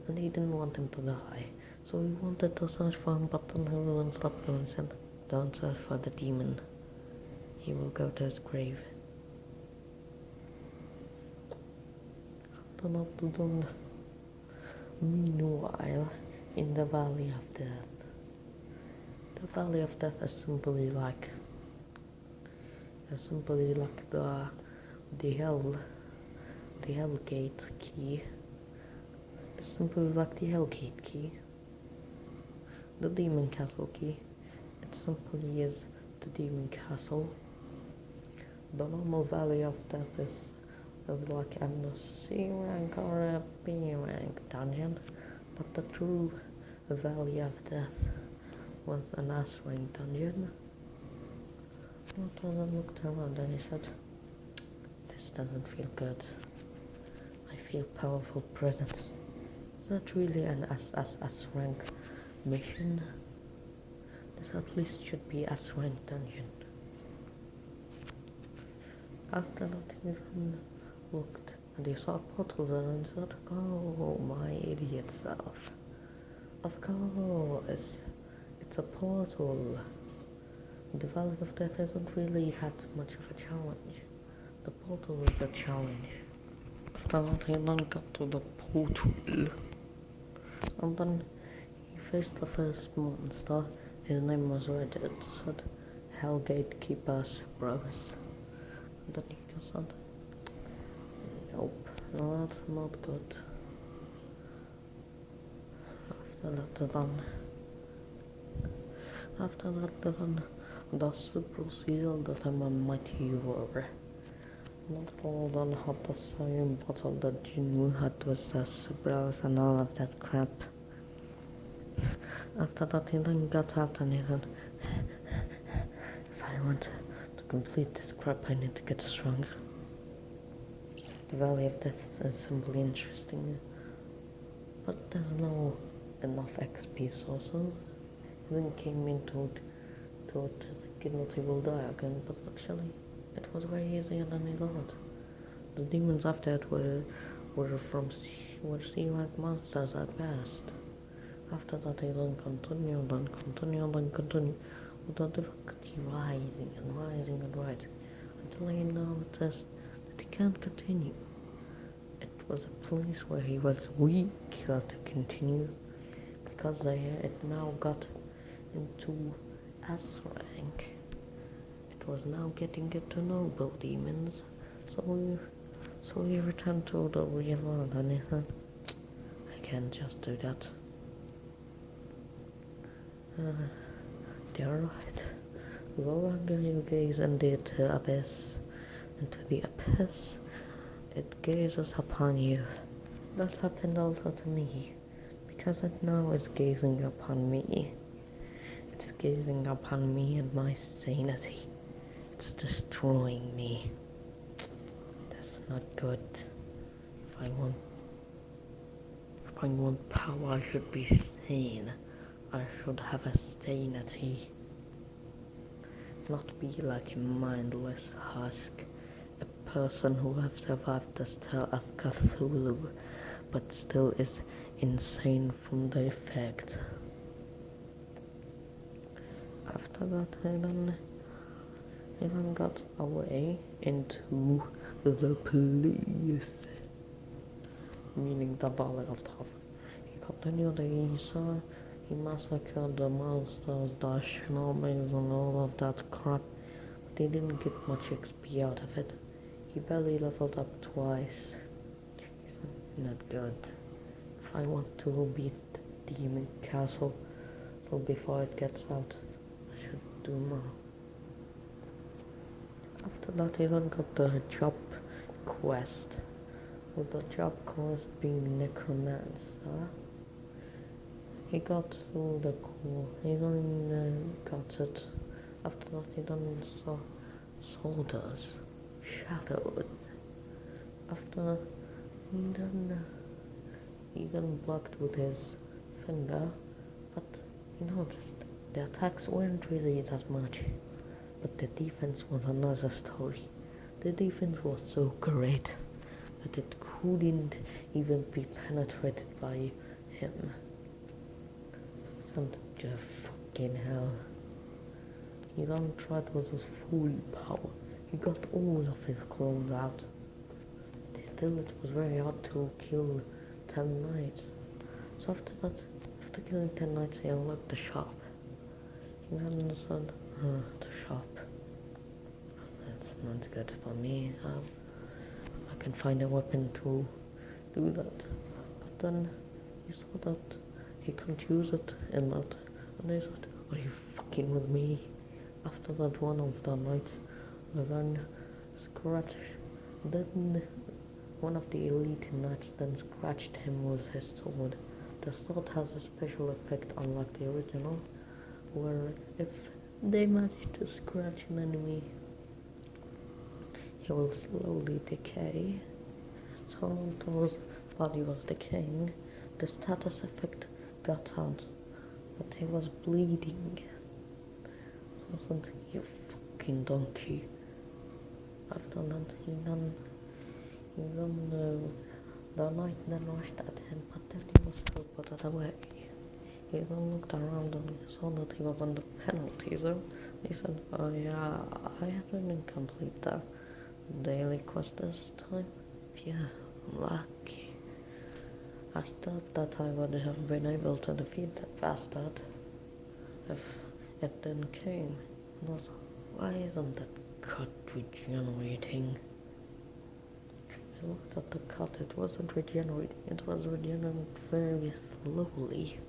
and he didn't want him to die, so he wanted to search for him, but then everyone stopped him and said, don't search for the demon, he will go to his grave. Meanwhile, in the Valley of Death. The Valley of Death is simply like the Hell Gate key. It's simply like the Hell Gate key. The Demon Castle key. It simply is the Demon Castle. The normal Valley of Death is like a C rank or a B rank dungeon, but the true Valley of Death was an S rank dungeon. Naruto looked around and he said, this doesn't feel good. I feel powerful presence. Is that really an S rank mission? This at least should be S rank dungeon. After that he then looked and he saw a portal there and said, oh, my idiot self. Of course, it's a portal. The Valley of Death isn't really that much of a challenge. The portal is a challenge. After that he then got to the portal. And then he faced the first monster. His name was Reddit. It said Hellgate Keeper's Bros. And then he said, nope, no, that's not good. After that, the super sealed that I'm a mighty roar. Not all done had the same bottle that Jinwoo had with the Subaros and all of that crap. After that he then got out and he said, if I want to complete this crap I need to get stronger. The Valley of Death is simply interesting, but there's no enough XP sources. He then came into thinking that he will die again, but actually it was way easier than he thought. The demons after it were C-rank monsters at best. After that he then continued with the difficulty rising and rising, until he noticed that he can't continue. It was a place where he was weak to continue because it now got into S rank. It was now getting into noble demons, so he returned to the real world and he said, I can't just do that. They're right. The longer you gaze into the abyss, it gazes upon you. That happened also to me, because it now is gazing upon me. It's gazing upon me and my sanity. It's destroying me. That's not good. If I want power, I should be sane. I should have a sanity. Not be like a mindless husk. A person who has survived the spell of Cthulhu, but still is insane from the effect. After that, he then got away into the police, meaning the Valley of Death. He continued he massacred the monsters, the shinomis and all of that crap, but he didn't get much XP out of it. He barely leveled up twice. He said, not good. If I want to beat the Demon Castle, so before it gets out, I should do more. After that, he then got the job quest. With the job quest being necromancer. He got through the core. He then got it. After that, he then saw soldiers, shadows. After he then blocked with his finger, but he noticed the attacks weren't really that much. But the defense was another story. The defense was so great that it couldn't even be penetrated by him. Just fucking hell. He then tried with his full power. He got all of his clones out. Still, it was very hard to kill 10 knights. So after killing 10 knights, he unlocked the shop. He then said, the shop. That's not good for me. I can find a weapon to do that. But then he saw that he couldn't use it in that. And he said, are you fucking with me? After that, one of the knights then one of the elite knights then scratched him with his sword. The sword has a special effect unlike the original, where if they manage to scratch an enemy, he will slowly decay. So his body was decaying. The status effect got out, but he was bleeding. So I said, you fucking donkey. After that, the knight then rushed at him, but then he was still put away. He then looked around and saw that he was under penalty, so he said, oh yeah, I didn't complete the daily quest this time. Yeah, lucky. I thought that I would have been able to defeat that bastard if it then came. And also, why isn't that cut regenerating? I looked at the cut, it wasn't regenerating, it was regenerating very slowly.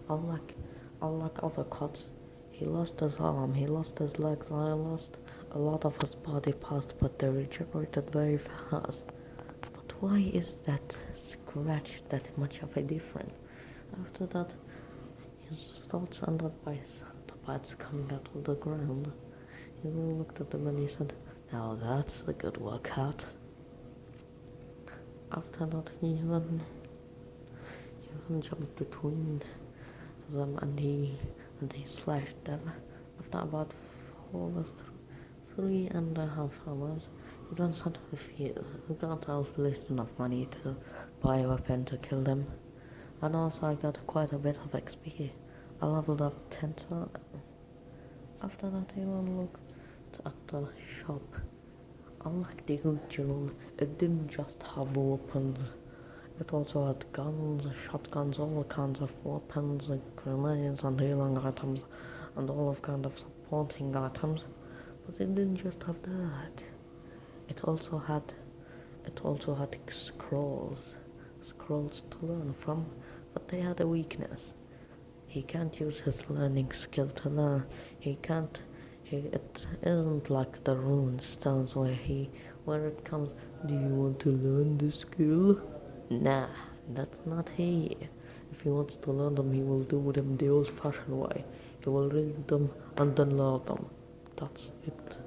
Unlike other cuts, he lost his arm, he lost his legs, I lost a lot of his body parts, but they regenerated very fast. But why is that scratch that much of a difference? After that, his thoughts ended by bites coming out of the ground. He then looked at them and he said, now that's a good workout. After that, he then jumped between them and he slashed them. After about 3.5 hours, he then said, if you got at least enough money to buy a weapon to kill them. And also I got quite a bit of XP. I leveled up 10 times. After that, he then looked at the shop. Unlike the usual, it didn't just have weapons. It also had guns, shotguns, all kinds of weapons, like grenades and healing items, and all of kind of supporting items. But it didn't just have that. It also had scrolls to learn from, but they had a weakness. He can't use his learning skill to learn. He can't. It isn't like the rune stones where it comes. Do you want to learn this skill? Nah, that's not he. If he wants to learn them, he will do them the old-fashioned way. He will read them and then learn them. That's it.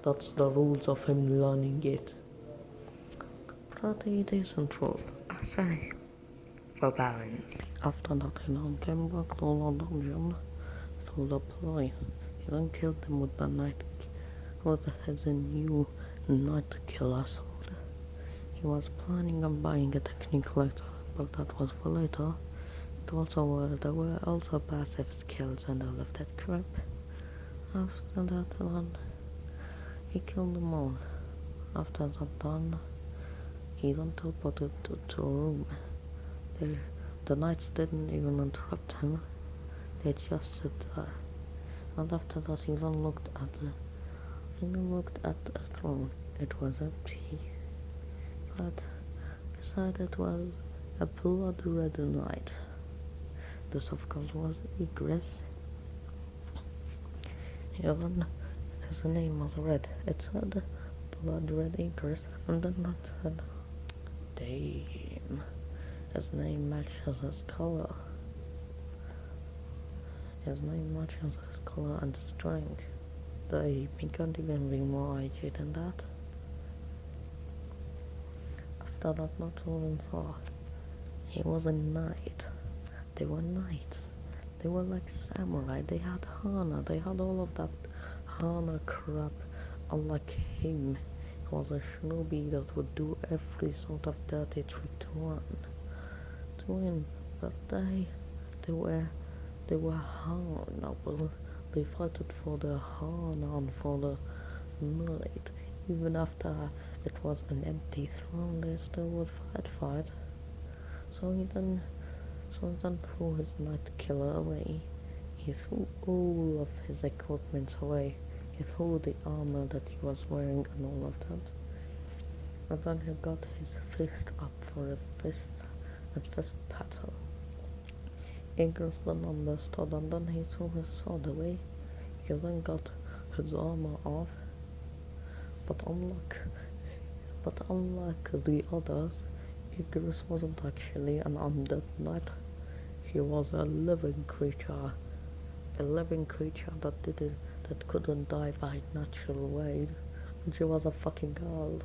That's the rules of him learning it. Pretty decent rule, I say, for balance. After that, he then came back to the dungeon to the place. He then killed them with his new night killer sword. He was planning on buying a technique later, but that was for later. There were also passive skills and all of that crap. After that, then he killed them all. After that done, he then teleported to a room. The knights didn't even interrupt him. They just sit there. And after that, he then looked at the throne. It was empty, but beside it was a blood-red knight. This, of course, was Igris. Even his name was red. It said blood-red Igris, and the knight said, "Damn, his name matches his color. His name matches his color and strength. He can't even be more edgy than that." After that, not even saw. He was a knight. They were knights. They were like samurai. They had Hana. They had all of that Hana crap. Unlike him, he was a shinobi that would do every sort of dirty trick to win. But they were Hana. Well, they fought for the Hana and for the knight. Even after it was an empty throne, they still would fight. So he then threw his night killer away. He threw all of his equipment away. He threw the armor that he was wearing and all of that. And then he got his fist up for a fist battle. Igris then understood, and then he threw his sword away. He then got his armor off. But unlike the others, Igris wasn't actually an undead knight. He was a living creature that couldn't die by natural ways, and she was a fucking girl.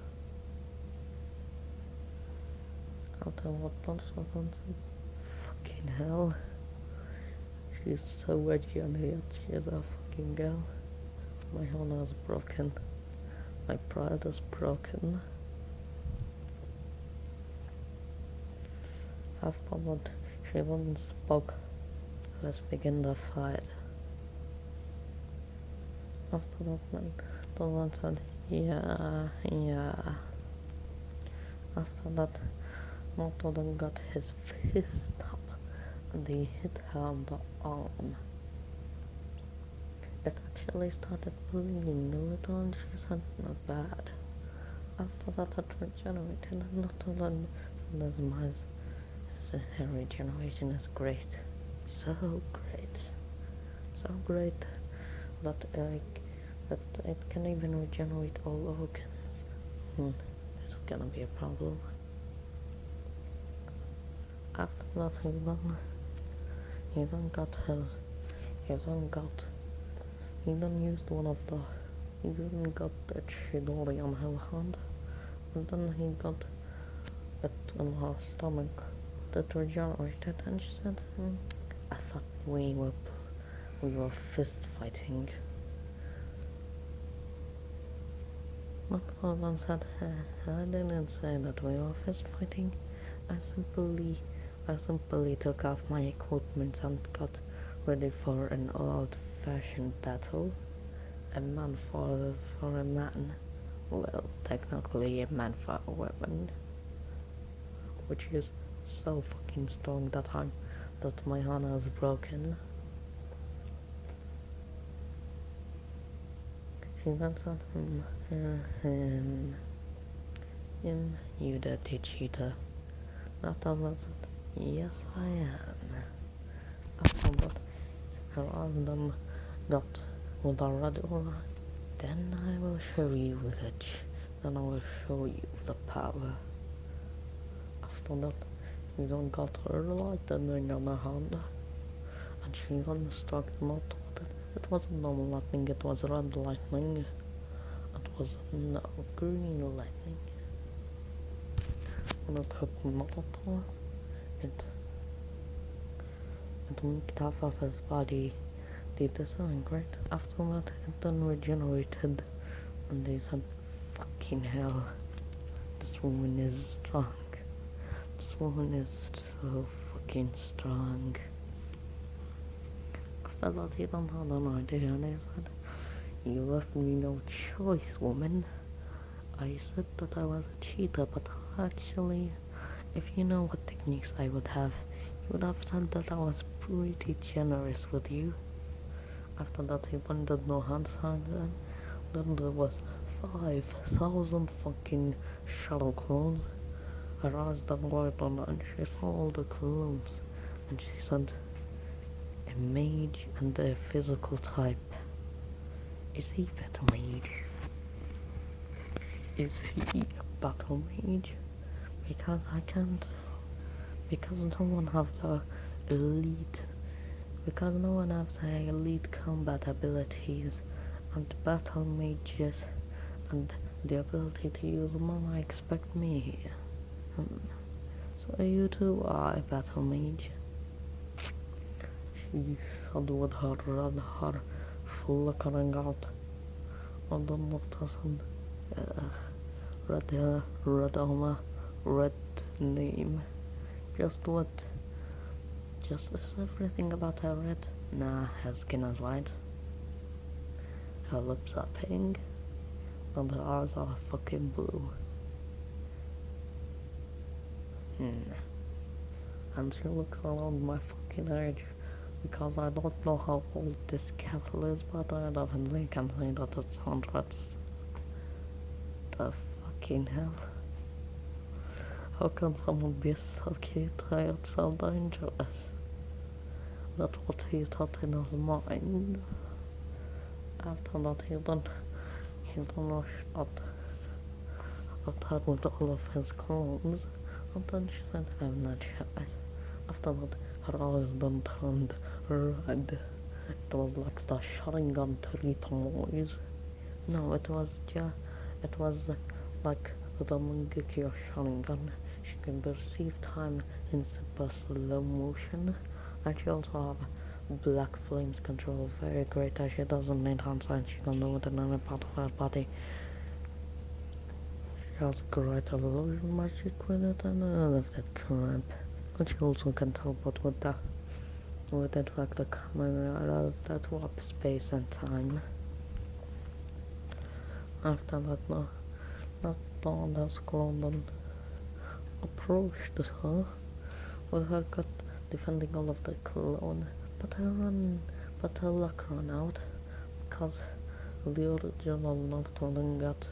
After what Bunsen said, fucking hell, she's so edgy and yet she is a fucking girl. My honor is broken. My pride is broken. After that, she then spoke. Let's begin the fight. After that, the one said, yeah. After that, Naruto got his fist up and he hit her on the arm. It actually started bleeding a little and she said, not bad. After that, it regenerated and Naruto said, her regeneration is great. So great that it can even regenerate all organs. It's gonna be a problem. After that, he then got that Chidori on her hand, and then he got it in her stomach that regenerated, and she said, I thought we were fist fighting. My father said, I didn't say that we were fist fighting. I simply took off my equipment and got ready for an old-fashioned battle. A man for a man. well, technically a meant for a weapon, which is so fucking strong that my hand is broken. She then said, you dirty cheater. After that said, yes I am. After that, her arm got with already alright. Then I will show you it. Then I will show you the power. After that, we then got her lightning on her hand, and she then struck not with it. It wasn't normal lightning, it was red lightning. It was no green lightning. When it hit Naruto, it make half of his body disintegrate. After that, it then regenerated, and they said, fucking hell, this woman is strong. This woman is so fucking strong. After that, he then had an idea, and he said, you left me no choice, woman. I said that I was a cheater, but actually, if you know what techniques I would have, you would have said that I was pretty generous with you. After that, he did no hand sign then there was 5,000 fucking shadow clones. Her eyes then wide on and she saw all the clones, and she said, a mage and a physical type. Is he battle mage? Is he a battle mage? Because I can't. Because no one has the elite. Because no one has the elite combat abilities and battle mages and the ability to use mana. Expect me here. So you two are a battle mage. She said with her red hair flickering out. And then looked us and red hair, red armor, red name. Just what? Just is everything about her red? Nah, her skin is white. Her lips are pink. And her eyes are fucking blue. And she looks around my fucking age. Because I don't know how old this castle is, but I definitely can say that it's hundreds. The fucking hell. How can someone be so cute yet so dangerous? That's what he thought in his mind. After that he done rushed at her with all of his clones, and then she said, I'm not shy. After that, her eyes then turned red. It was like the shotgun treat noise. No, it was like the Mangekyo shotgun. She can perceive time in super slow motion, and she also have black flames control, very great as she doesn't need hand signs, she can do it in any part of her body. She has great illusion magic with it and all of that crap. And she also can teleport with it like the camera that warp space and time. After that, not all those clones approached her with her cut defending all of the clone, but her luck ran out because the original Nocturne got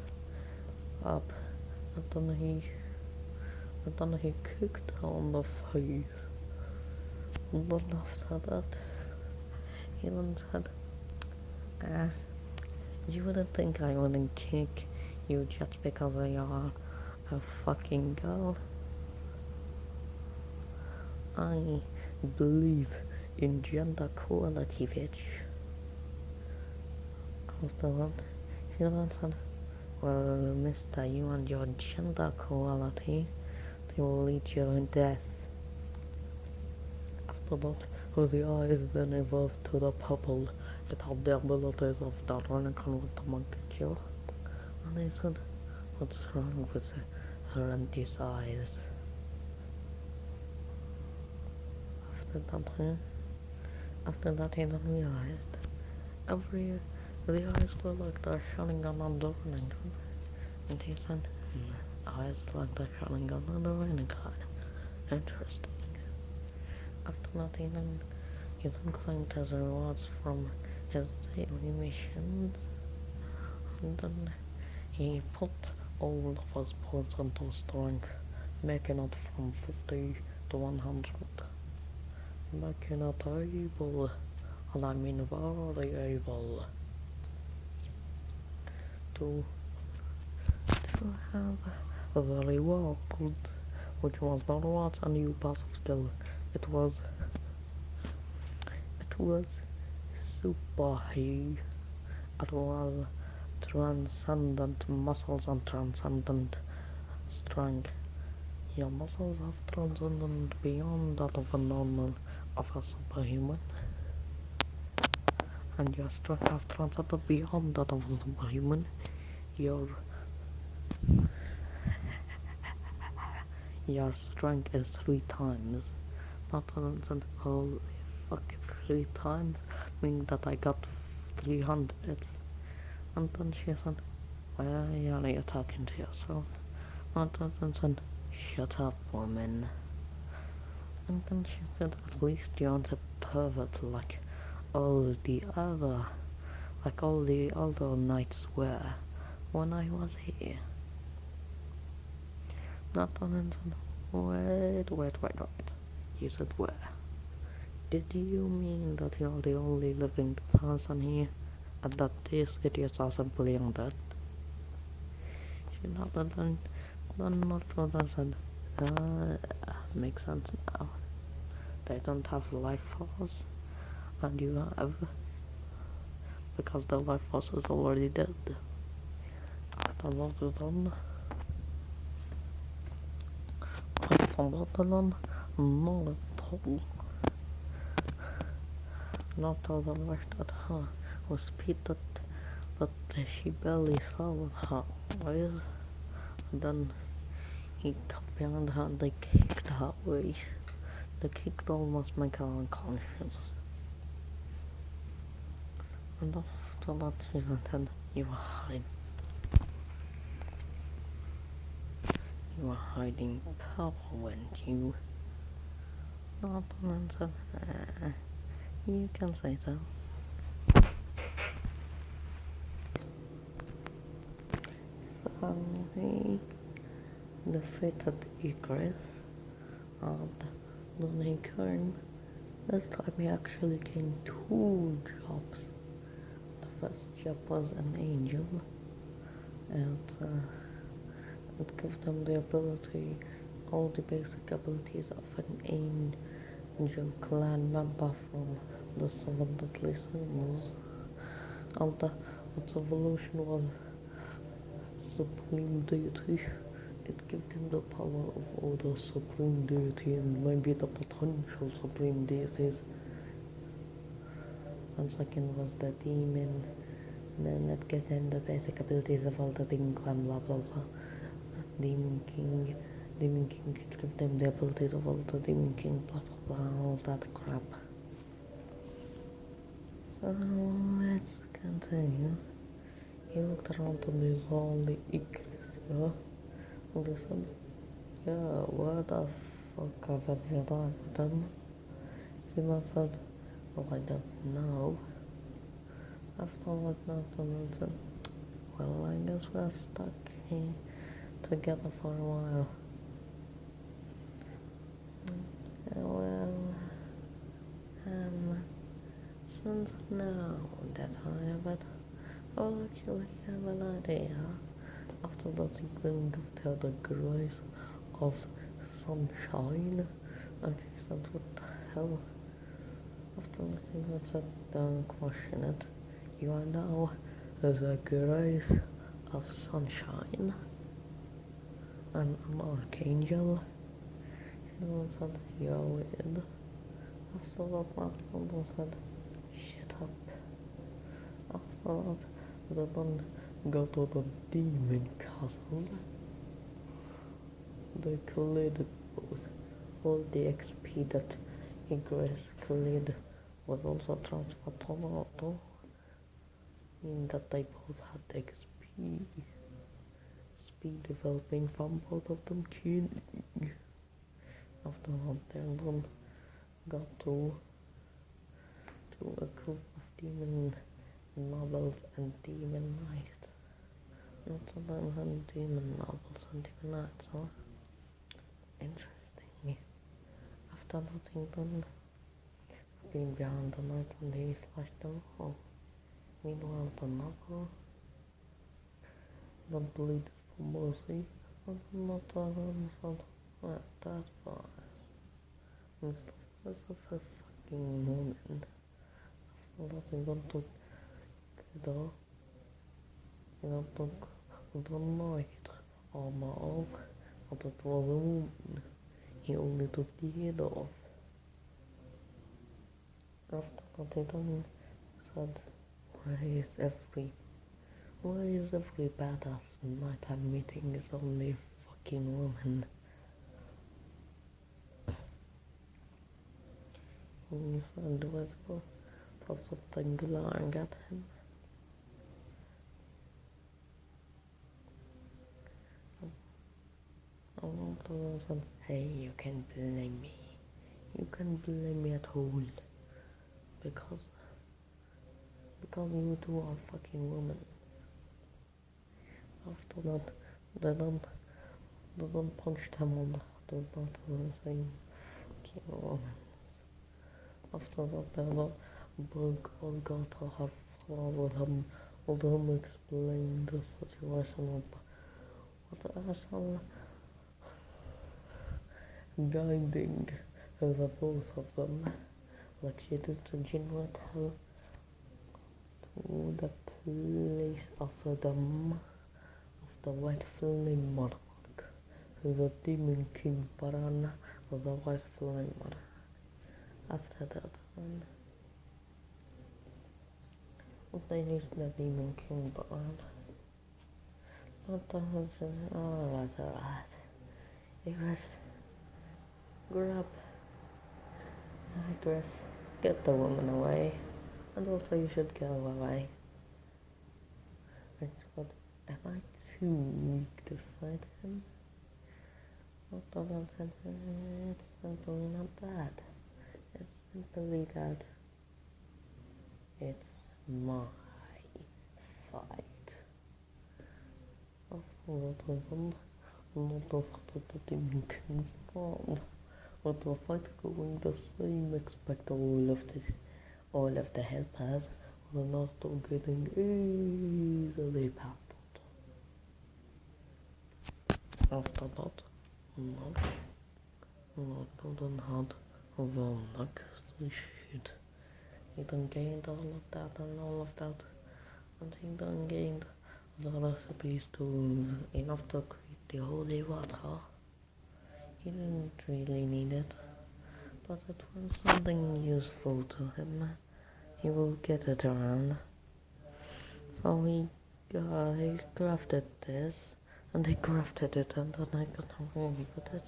up, and then he kicked her on the face. And then after that, he then said, you wouldn't think I wouldn't kick you just because you are a fucking girl. I believe in gender equality, bitch. After that, he then said, well, mister, you and your gender equality, they will lead you to death. After that, the eyes then evolved to the purple. It had the abilities of the Ronican with the monkey kill. And he said, what's wrong with her empty eyes? After that he then realized the eyes were like the shining on the Ronican. And he said, I was like the shouting gun on the raining card. Interesting. After that, he then claimed his rewards from his daily missions, and then he put all of his points into strength, making it from 50 to 100, making it able, and I mean very able, to have the reward, which was not a new passive skill. It was super high. It was transcendent muscles and transcendent strength. Your muscles have transcended beyond that of a normal, of a superhuman, and your strength have transcended beyond that of a superhuman. Your your strength is 3 times. Not transcendent. Holy fuck, 3 times, meaning that I got 300. And then she said, why are you talking to yourself? And then said, shut up, woman. And then she said, at least you aren't a pervert like all the other, nights were when I was here. Not then said, wait. You said where? Did you mean that you're the only living person here, and that these idiots are simply undead? She nodded and then nodded and said, makes sense now. They don't have life force, and you have, because the life force is already dead. After that is done, not at all. Not all the left at her was speed that she barely saw with her eyes. And then he got behind her and they kicked her away. The kick almost make her unconscious. And after that she said, you were hiding. You were hiding power, weren't you? Not an answer. You can say so. So he defeated Icarus, and then he came. This time he actually gained 2 jobs. The first job was an angel, and it gave them the ability, all the basic abilities of an angel clan member from the 7 deadly sins. And its evolution was supreme deity. It gave him the power of all the supreme deity and maybe the potential supreme deities. And second was the demon. And then it gave him the basic abilities of all the demon clan, blah blah blah. Demon King, it gave them the abilities of all the Demon King, blah blah blah, all that crap. So let's continue. He looked around and he saw the Icarus, yeah? And he said, yeah, what the fuck have you done with them? He said, well, I don't know. After that, Nathan said, well, I guess we're stuck here together for a while. Well, since now that I have it, I'll actually have an idea. After that, he then got the grace of sunshine, and she said, what the hell? After that, he said, don't question it. You are now the grace of sunshine, and an archangel. She said, you're weird. After that, Martin said, shut up. After that, they then go to the demon castle. They collected both. All the XP that Icarus collected was also transferred to Naruto, meaning that they both had XP. be developing from both of them king. After that, then got to a group of demon novels and demon knights. Not sometimes on demon novels and demon knights, so interesting. After nothing done, I've been behind the night and he slashed them all. Meanwhile, the novel, the bleed for mercy, and not on that far. Instead of a fucking woman, nothing don't took då, jag took the night armor och det var en woman. He only took the head off. After that, he said, why is every badass nighttime meeting is only fucking woman? He said, let's go for something and get him. I said, hey, you can blame me. You can blame me at all. Because you two are fucking women. After that, they don't punch them on the bottom and say fucking women. After that, they don't bug or go to her follow them or them explain the situation of what the asshole guiding the both of them, like she did to Jinwa tell to the place of the white flame monarch, the demon king Baran of the white flame monarch. After that, they used the demon king Baran. Alright. Iris, grab Iris, get the woman away, and also you should go away. But am I too weak to fight him? It's simply not that. It's simply that it's my fight. Not of the demon king Bond. But the fight going the same, expect all of the helpers are not getting easily passed on. After that, not had the next shit. He done gained all of that and all of that, and he done gained the recipes to enough to create the holy water. He didn't really need it, but it was something useful to him. He will get it around. So he crafted this, and he crafted it, and then I got really with it.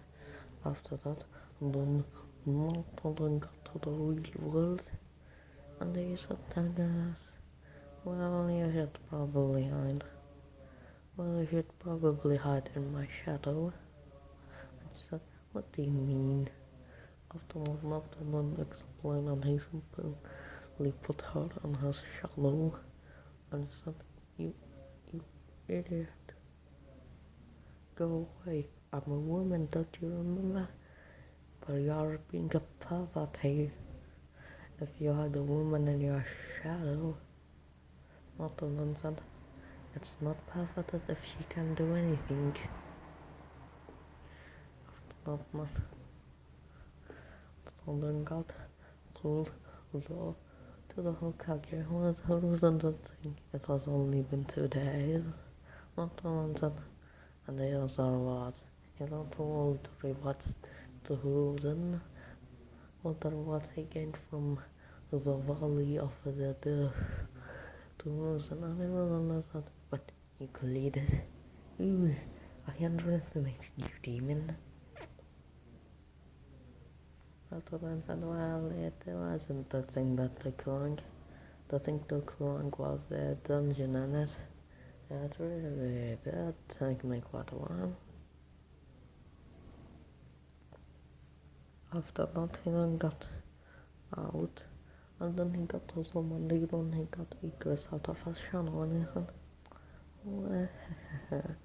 After that, and then got to the real world, and he said, well, you should probably hide in my shadow. And she said, what do you mean? After one explained, and he simply put her on her shadow, and said, you idiot, go away, I'm a woman, don't you remember? But you're being a pervert here. If you had a woman in your shadow, Martin said, it's not perverted if she can do anything. After that, man, then got told to the Hokage who wasn't the thing. It has only been 2 days. Martin said, and the other what? You don't want to reward to Hosen, what he gained from the Valley of the Death to Hosen, and I will understand, but you collided. Ooh, I underestimated you, demon. After that said, well, it wasn't the thing that took long. The thing took long was the dungeon in it. It really did take me quite a while. After that, he then got out, and then he got to some and then he got egress out of his channel, and he said,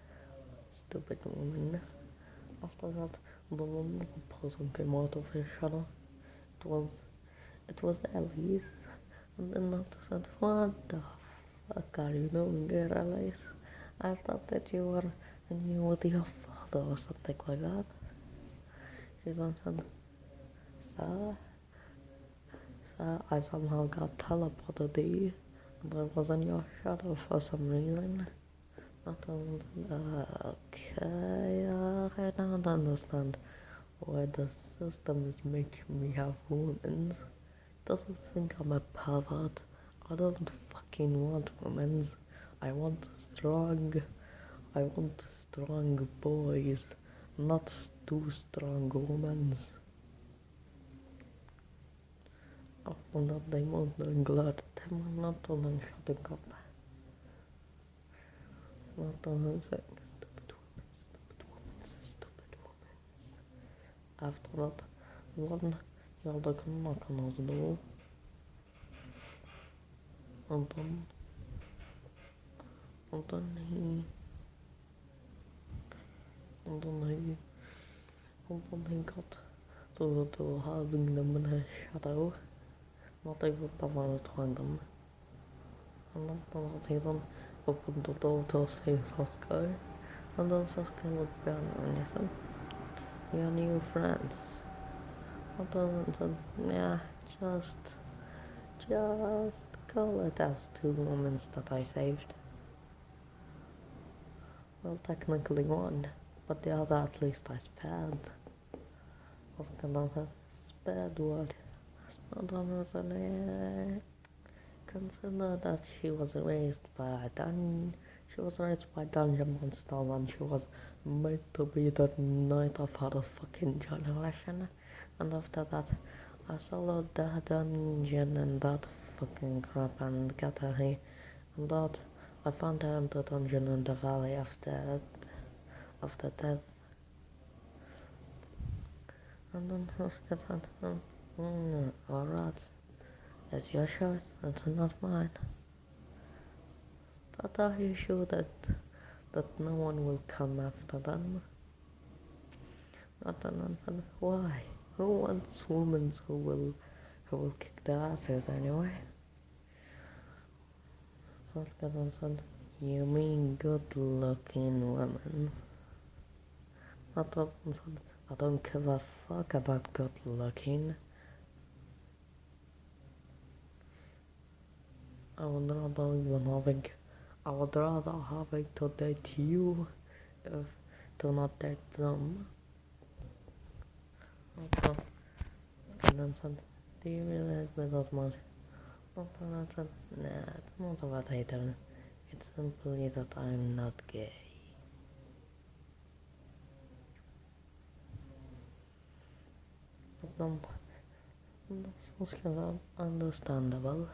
stupid woman. After that, the woman person came out of his channel. It was, it was Elise, and then I said, what the fuck are you doing here, Elise? I thought that you were with your father or something like that. She then said, sir, I somehow got teleported to you, and I was in your shadow for some reason. Okay, I don't understand why the system is making me have women's. Doesn't think I'm a pervert. I don't fucking want women's. I want strong boys, not too strong women's. After that, they moved and glared at him and not only shutting up. Not only saying, stupid women. After that, one yelled a knock on his door, and then, and then he, and then he, and then he got to having them in his shadow, not even bothering to find them. And after that, he then opened the door to see Sasuke, and then Sasuke looked down and he said, your new friends. And then he said, yeah, just call it as two moments that I saved. Well, technically one, but the other at least I spared. Sasuke then said, spared what? And then I said, yeah, consider that she was raised by dungeon monsters and she was made to be the knight of her fucking generation. And after that, I followed the dungeon and that fucking crap and got her here. And that, I found her in the dungeon in the valley of the death. And then I said, alright, it's your choice, it's not mine. But are you sure that no one will come after them? Not an said, why? Who wants women who will kick their asses anyway? Sasuke said, you mean good-looking women? Not said, I don't give a fuck about good-looking. I would rather having to date you if to not date them. Also, Skyrim said, do you really hate me that much? Also, I said, nah, it's not about hating. It's simply that I'm not gay. But that's understandable.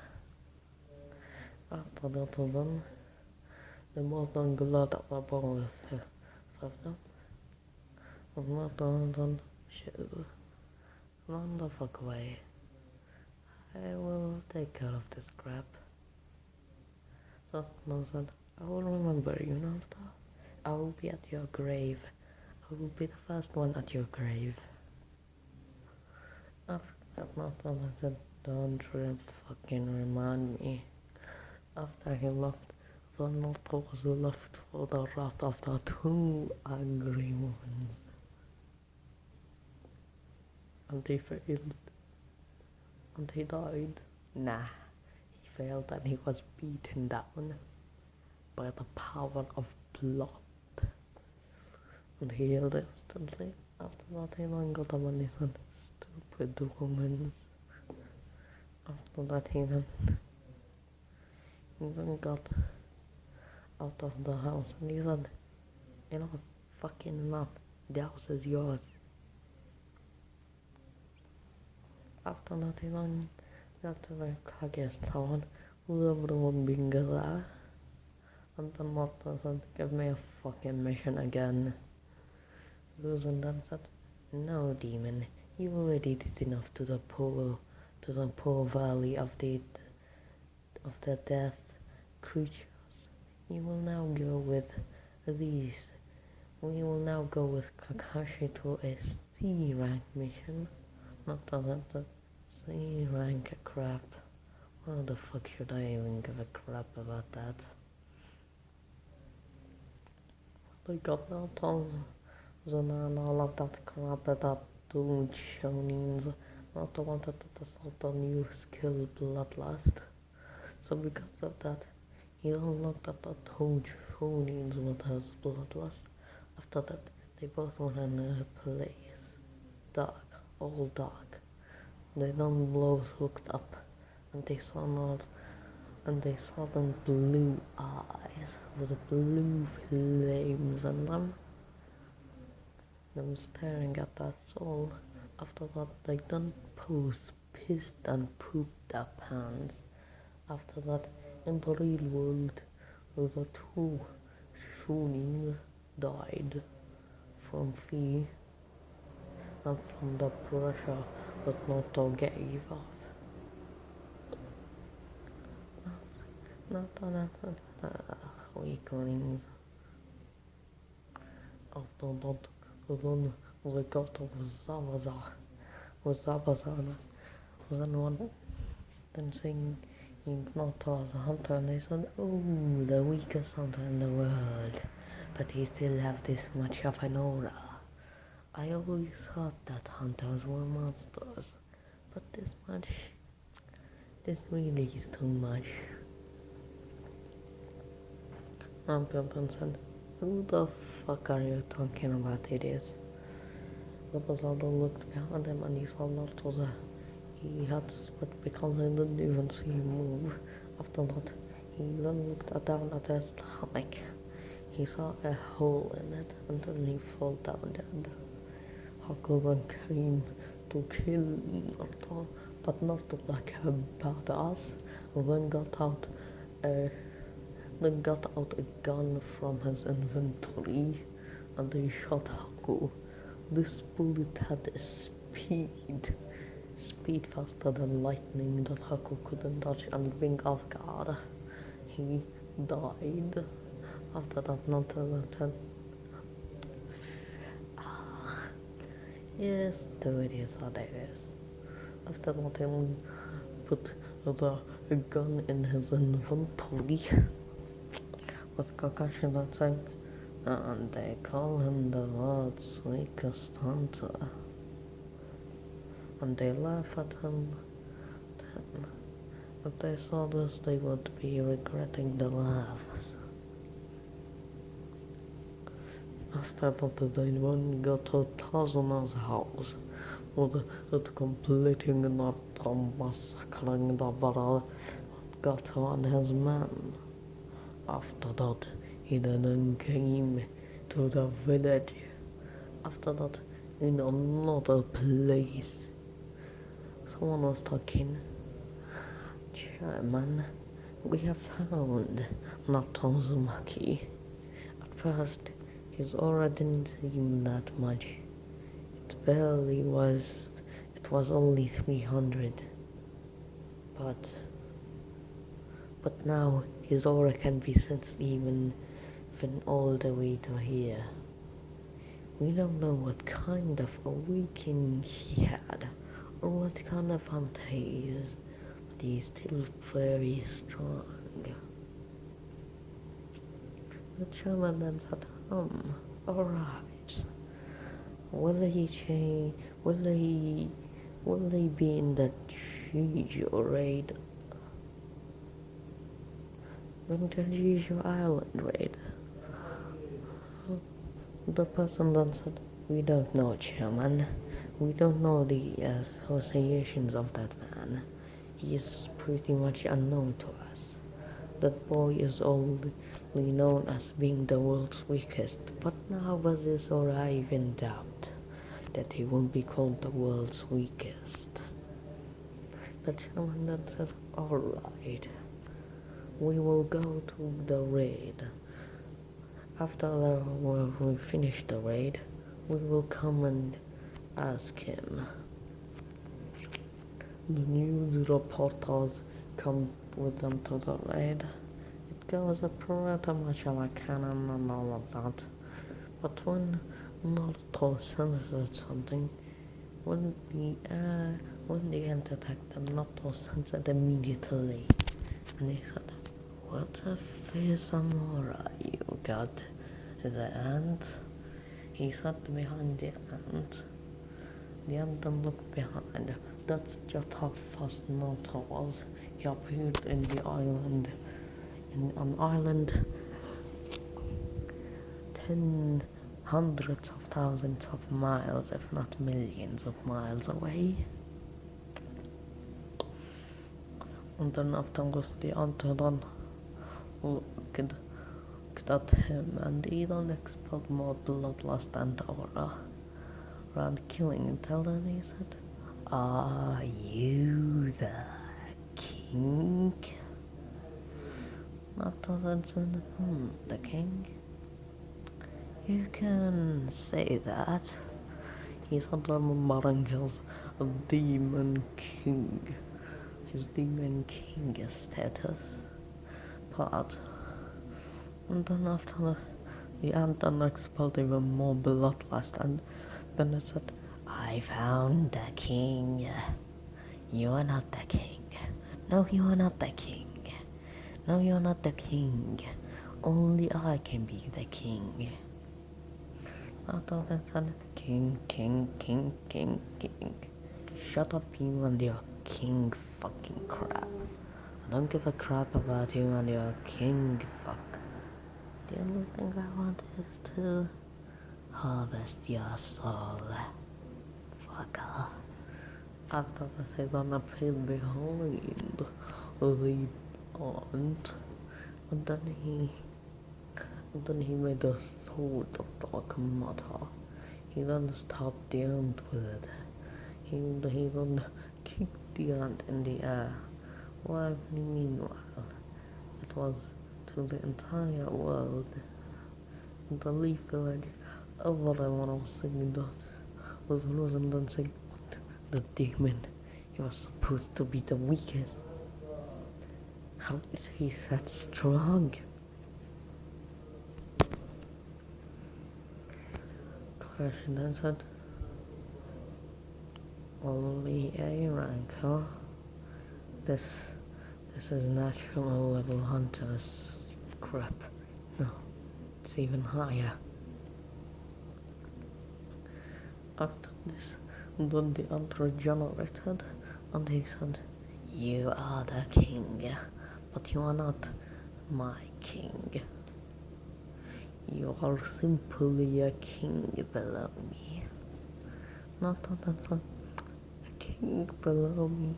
After that, then, the most glad at the ball of them. Was not done, show. Run the fuck away. I will take care of this crap. So, no said, I will remember you after. I will be at your grave. I will be the first one at your grave. After that, Nathan said, don't fucking remind me. After he left, the Naruto was left for the wrath of the two angry ones. And he failed. And he died. Nah, he failed and he was beaten down by the power of blood. And he healed instantly. After that, he then got up and he said, stupid woman. After that, he then got out of the house and he said, enough, fucking enough, the house is yours. After that, he then got to the Kage's town with everyone being there. And then Naruto said, give me a fucking mission again. Losing then said, no demon, you already did enough to the poor valley of the death creatures. You will now go with these. We will now go with Kakashi to a C rank mission. Not the C rank crap. Why the fuck should I even give a crap about that? They got no tongues. And all of that crap about doing shonins. Not wanted to start a new skill bloodlust. So because of that, he unlocked at the two shonins with his bloodlust. After that, they both went in a place. Dark, all dark. They then both looked up, and they saw them blue eyes with blue flames in them. Them staring at that soul. After that, they then both pissed and pooped their pants. After that, in the real world, the two shunins died from fear and from the pressure that Naruto gave off. Weaklings. After that, then they got to Zabaza. Then one, then seeing Naruto as a hunter, and they said, oh, the weakest hunter in the world, but he still have this much of an aura. I always thought that hunters were monsters, but this really is too much. Pimpin said, who the fuck are you talking about, idiot? The Bazaldo looked behind him and he saw Naruto there. He had split because he didn't even see him move. After that, he then looked down at his stomach. He saw a hole in it and then he fell down dead. Hakugan came to kill Naruto, but Naruto, like a badass, then got out a gun from his inventory and he shot Haku. This bullet had a speed faster than lightning that Haku couldn't dodge and being off guard. He died. After that, Naruto said, yes, do it is what it is. After that, he put the gun in his inventory. With Kakashi that saying, and they call him the world's weakest hunter. And they laugh at him. If they saw this, they would be regretting the laughs. After that, they then got to Tazuna's house, with it completing Naruto massacring the barrel Gato and his men. After that, he then came to the village. After that, in another place, someone was talking. Chairman, we have found Naruto's Maki. At first, his aura didn't seem that much. It was only 300. But now his aura can be sensed even all the way to here. We don't know what kind of awakening he had, or what kind of hunter he is, but he is still very strong. The chairman then said, alright. Will he be in the Chijo raid? In the Chijo Island raid? The person then said, we don't know, Chairman. We don't know the associations of that man. He is pretty much unknown to us. That boy is only known as being the world's weakest, but now was this or I even doubt that he won't be called the world's weakest. The chairman then said, alright. we will go to the raid. After we finish the raid, we will come and ask him. The news reporters come with them to the raid. It goes pretty much like canon and all of that. But when Naruto censored something, when the ant attacked them, Naruto censored immediately. And he said, "What a Samura you got, the ant?" He sat behind the ant. The ant then looked behind. That's just how fast Naruto was. He appeared in the island, in an island hundreds of thousands of miles, if not millions of miles away. And then afterwards the Antodon looked at him, and he then expelled more bloodlust and aura, ran killing until then he said, "Are you the king?" Antodon said, "The king? You can say that." He's remembering his demon king, his demon king status part. And then after the anthem expelled even more bloodlust, and then it said, "I found the king. You are not the king. No, you are not the king. No, you are not the king. Only I can be the king." After that said, "King, king, king, king, king. Shut up, you and your king fucking crap. I don't give a crap about you and your king fuck. The only thing I want is to harvest your soul. Fucker." After that, he then appeared behind the aunt, and then he made a sword of dark matter. He then stabbed the ant with it. He then kicked the ant in the air. While meanwhile, it was to the entire world. In the Leaf Village, everyone was singing that. Was losing and saying, "What? The demon? He was supposed to be the weakest. How is he that strong?" Question then said, "Only A rank, huh? This is national level hunters crap. No, it's even higher." After this, then the ant regenerated, and he said, "You are the king, but you are not my king. You are simply a king below me. Not that one. A king below me,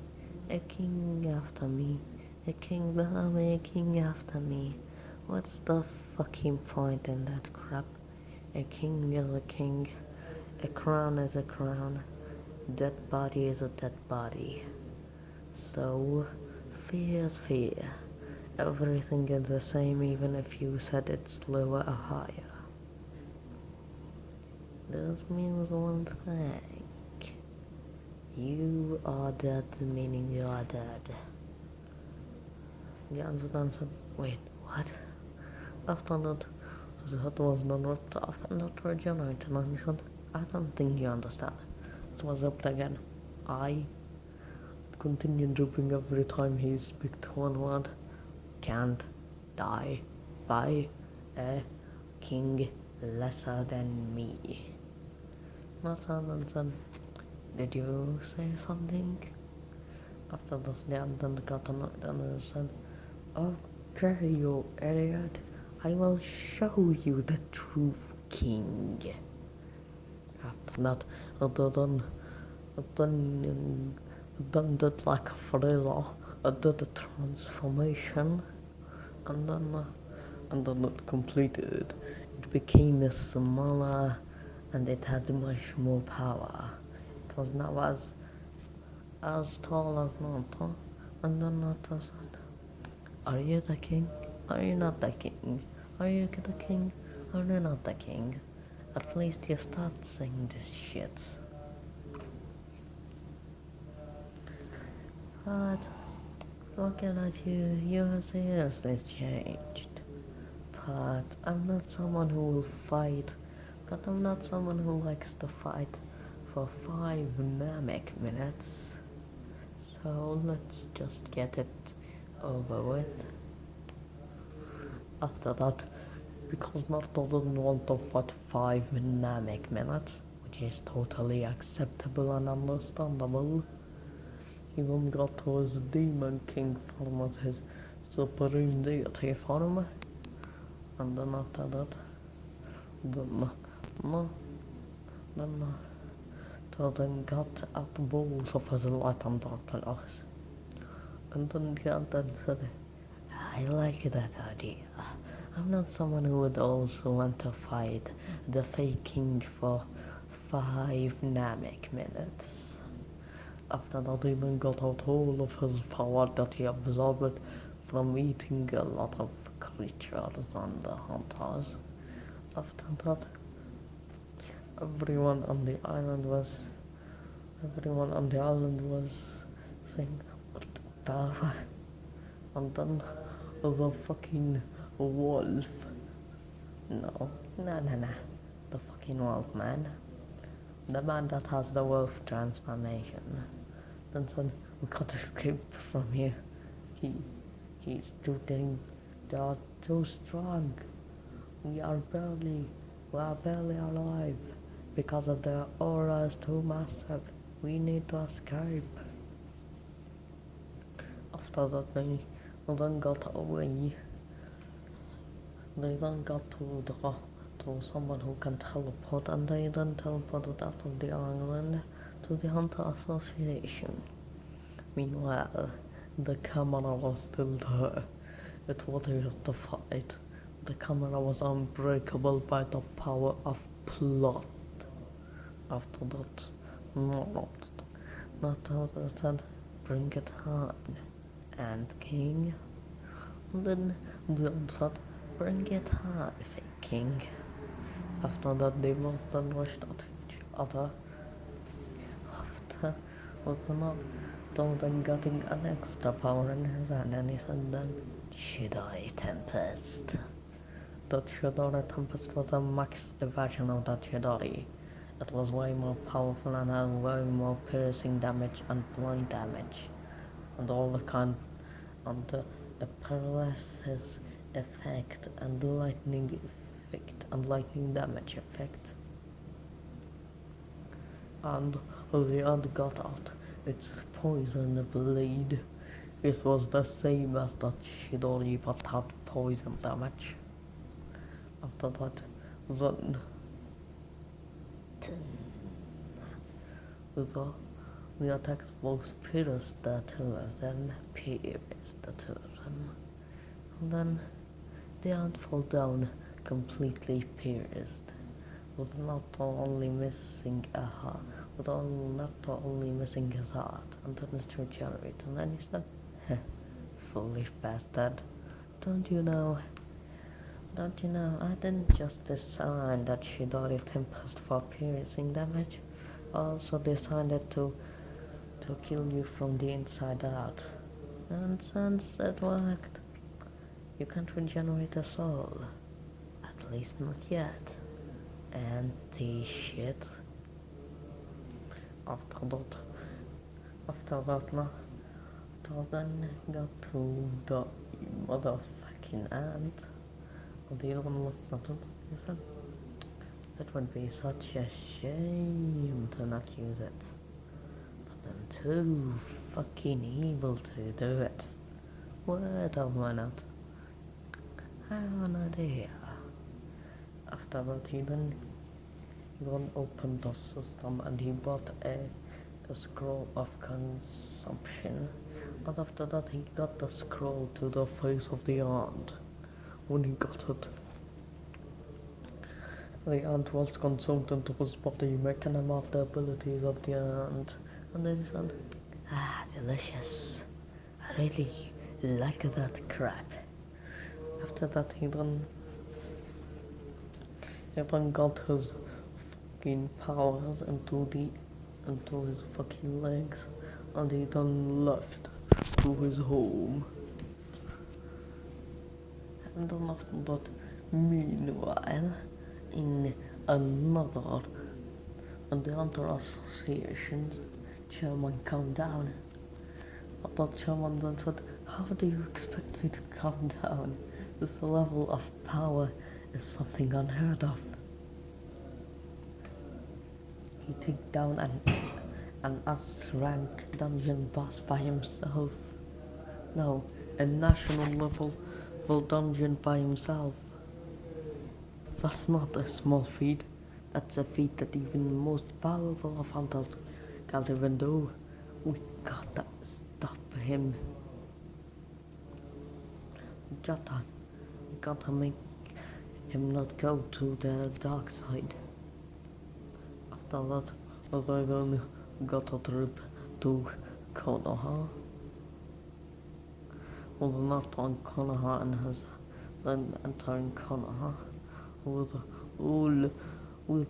a king after me, a king below me, a king after me. What's the fucking point in that crap? A king is a king, a crown is a crown, dead body is a dead body. So, fear is fear. Everything is the same even if you said it's lower or higher. This means one thing. You are dead, meaning you are dead." The answer then said, "Wait, what?" After that, his head was then ripped off and not regenerated, and he said, "I don't think you understand." It was ripped again. I continued drooping every time he speaks one word. "Can't die by a king lesser than me." Nathan said, "Did you say something?" After this, the anthem got annoyed and said, "Okay, you idiot. I will show you the true king." After that, then did like a Frieza, did a transformation, and then it completed. It became smaller, and it had much more power. It was now as tall as Naruto, and then Naruto said, Are you the king? Are you not the king? Are you the king? Are you not the king? At least you start saying this shit. But looking at you, your seriously changed. But I'm not someone who will fight. But I'm not someone who likes to fight for 5 dynamic minutes. So let's just get it over with. After that, because Naruto doesn't want to fight 5 dynamic minutes, which is totally acceptable and understandable, he then got to his Demon King form as his supreme deity form, and then after that, then, no, then, then got out both of his light and dark pillars, and then got then said, I like that idea. I'm not someone who would also want to fight the fake king for 5 dynamic minutes. After that, he then got out all of his power that he absorbed from eating a lot of creatures and hunters. After that, everyone on the island was saying, what the fuck? And then the fucking wolf. No. The fucking wolf man. The man that has the wolf transformation. Then said, we can't escape from here. He's too dang, they are too strong. We are barely alive because of their auras too massive. We need to escape. After that, they then got away. They then got to someone who can teleport, and they then teleported out of the island to the Hunter Association. Meanwhile, the camera was still there. It was here to fight. The camera was unbreakable by the power of plot. After that, Naruto said, bring it on. And King. And then the other said, bring it on, fake king. After that, they both then rushed at each other. After Naruto then getting an extra power in his hand, and he said then, Shidori Tempest. That Shidori Tempest was a maxed version of that Shidori. It was way more powerful and had way more piercing damage and blunt damage. And all the kind, and the paralysis effect and lightning effect and lightning damage effect. And the other got out its poison blade. It was the same as that Shidori but had poison damage. After that, then the attacks both pierced the two of them, and then the ant fell down completely pierced, with not only missing a heart, his heart, and then it's to regenerate, and then he said, foolish bastard, don't you know, I didn't just design that Shidori Tempest for piercing damage, I also designed it to kill you from the inside out. And since it worked, you can't regenerate a soul. At least not yet. Anti-shit. After that, then got to the motherfucking ant. And the other one looked at him and said, it would be such a shame to not use it. I'm too fucking evil to do it. Word of my not. I have an idea. After that, he then opened the system and he bought a scroll of consumption. But after that, he got the scroll to the face of the ant. When he got it, the ant was consumed into his body, making him have the abilities of the ant. And then he said, delicious. I like that crap. After that, he done got his fucking powers into his fucking legs, and he done left to his home. And then after that, meanwhile, in another, and the other association's chairman calmed down. I thought chairman then said, how do you expect me to calm down? This level of power is something unheard of. He took down an S-rank dungeon boss by himself. No, a national level dungeon by himself. That's not a small feat. That's a feat that even the most powerful of hunters can't even do. We gotta stop him. We gotta make him not go to the dark side. After that, I then got a trip to Konoha. Was not on Konoha and has then entering Konoha with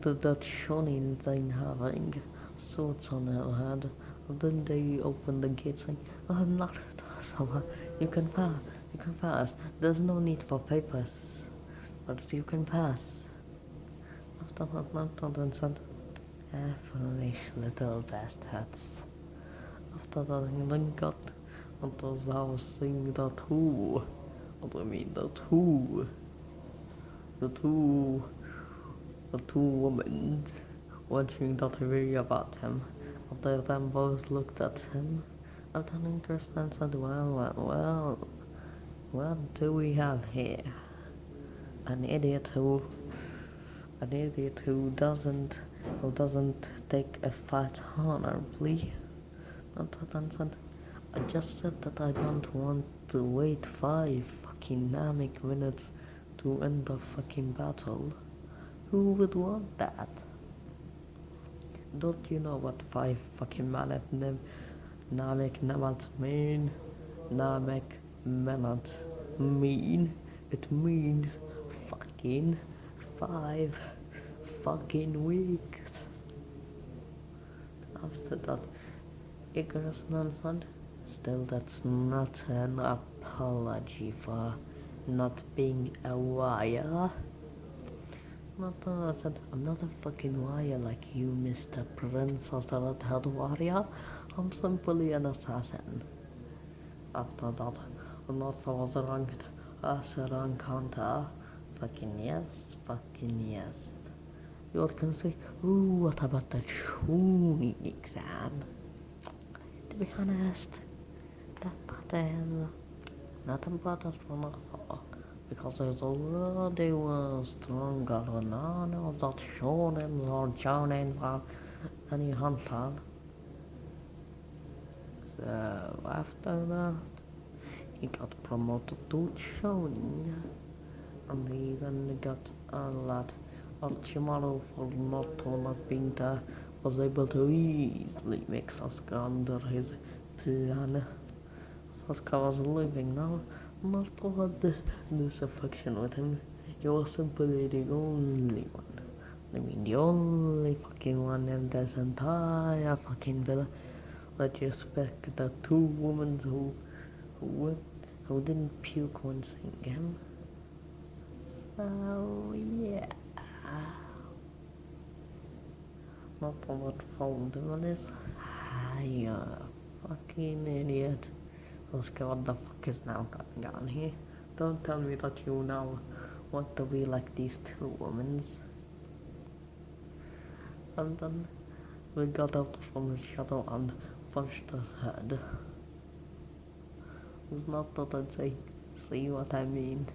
that shonen thing having swords on her head. And then they open the gate saying, oh, Naruto-sama, you can pass, there's no need for papers, but you can pass. After that, Naruto then said, foolish little bastards. After that, he then got into the house saying that the two women watching that video about him. After them both looked at him, and then Kristen said, well, what do we have here? An idiot who doesn't take a fight honorably. And then said, I just said that I don't want to wait 5 fucking dynamic minutes to end the fucking battle. Who would want that? Don't you know what 5 fucking minutes dynamic minutes mean? Dynamic minutes mean? It means fucking 5 fucking weeks. After that, Icarus said, still that's not an apology for not being a wire. I said, I'm not a fucking wire like you, Mr. Princess Red-Head Warrior. I'm simply an assassin. After that, Naruto was ranked as a rank hunter. Fucking yes. You can say, ooh, what about the tuning exam? To be honest, not important for Naruto, because he's already was stronger than none of that shonens or jounens or any hunter. So after that, he got promoted to shonen, and he then got a lot. Orochimaru, for not being there, was able to easily make Sasuke under his plan. Sasuke was leaving now. Naruto had this affection with him. He was simply the only one. I mean, the only fucking one in this entire fucking villa that you expect the 2 women who didn't puke when seeing him. So yeah. Not what found him on his you fucking idiot. Sasuke, what the fuck is now going on here? Don't tell me that you now want to be like these 2 women. And then we got out from his shadow and punched his head. It's not that I'd say, see what I mean.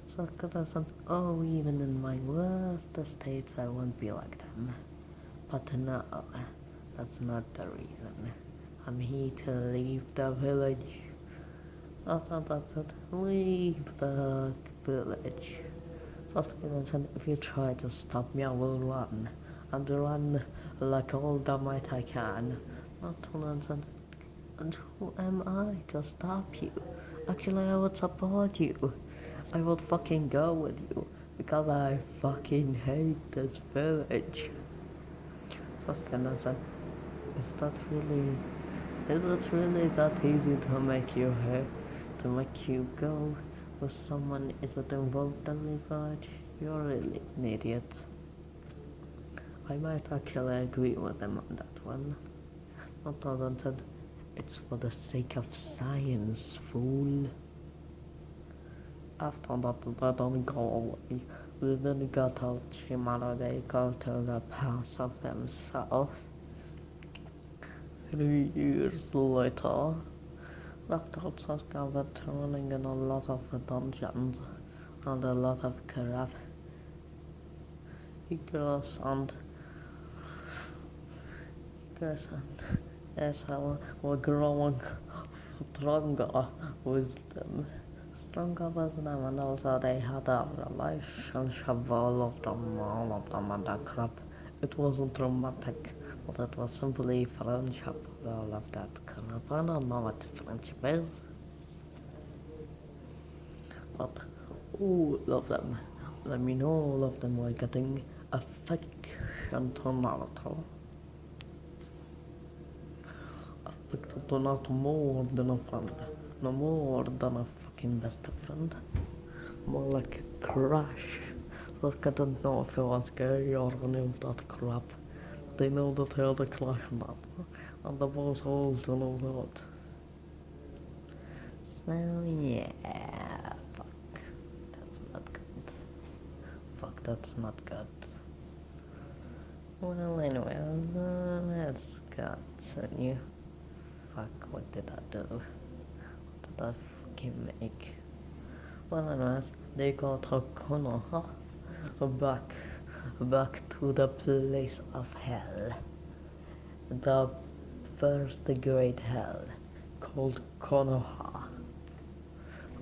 Sakura said, oh, even in my worst states I won't be like them. But no, that's not the reason. I'm here to leave the village. After that said, leave the village. Sasuke said, if you try to stop me, I will run. And run like all the might I can. Naruto said, And who am I to stop you? Actually, I would support you. I would fucking go with you because I fucking hate this village. Saskanasan, is that really, is it really that easy to make you hurt, to make you go with someone isn't involved in the village? You're really an idiot. I might actually agree with him on that one. Not Northern, it's for the sake of science, fool. After that, they don't go away. We then got out Shimano, they go to the pass of themselves. 3 years later, Dr. Saska was turning in a lot of dungeons and a lot of crap. Icarus and Esau were growing stronger with them. Stronger with them, and also they had a relationship, all of them and that crap. It wasn't romantic, but it was simply friendship, all of that crap. I don't know what friendship is, but all of them, I mean all of them were getting affection to Naruto. Affected to Naruto more than a friend, no more than a fucking best friend. More like a crush. Like I don't know if it was gay or any of that crap. They know that they had a crush now. And the boys also know that. So yeah, fuck. That's not good. Fuck, that's not good. Well, anyway, let's continue. Fuck, what did I do? What did I fucking make? Well, anyways, they got to Konoha, back to the place of hell. The first great hell, called Konoha.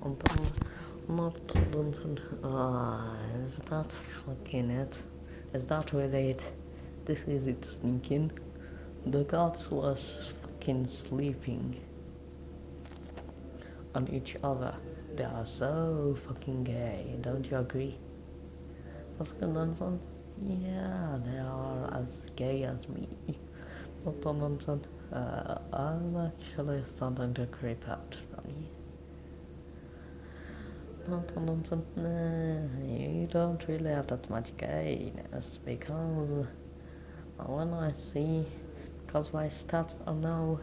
And then, is that fucking it? Is that really it? This is it sneaking. The gods was fucking sleeping on each other. They are so fucking gay, don't you agree? Nonsense? Yeah, they are as gay as me. Not nonsense. I'm actually starting to creep out from you. Not nonsense. You don't really have that much gayness because when I see, because my stats are now,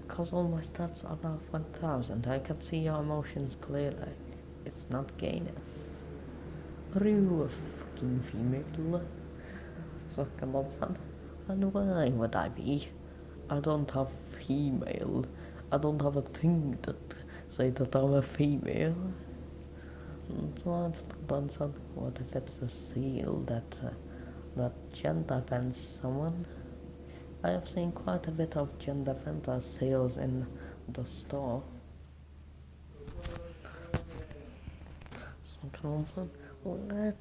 because all my stats are now 1000, I can see your emotions clearly. It's not gayness. Are you a fucking female? Second nonsense. And why would I be? I don't have female. I don't have a thing that say that I'm a female. Nonsense. What if it's a seal that gender bends someone? I have seen quite a bit of gender bender sales in the store. Nonsense. What?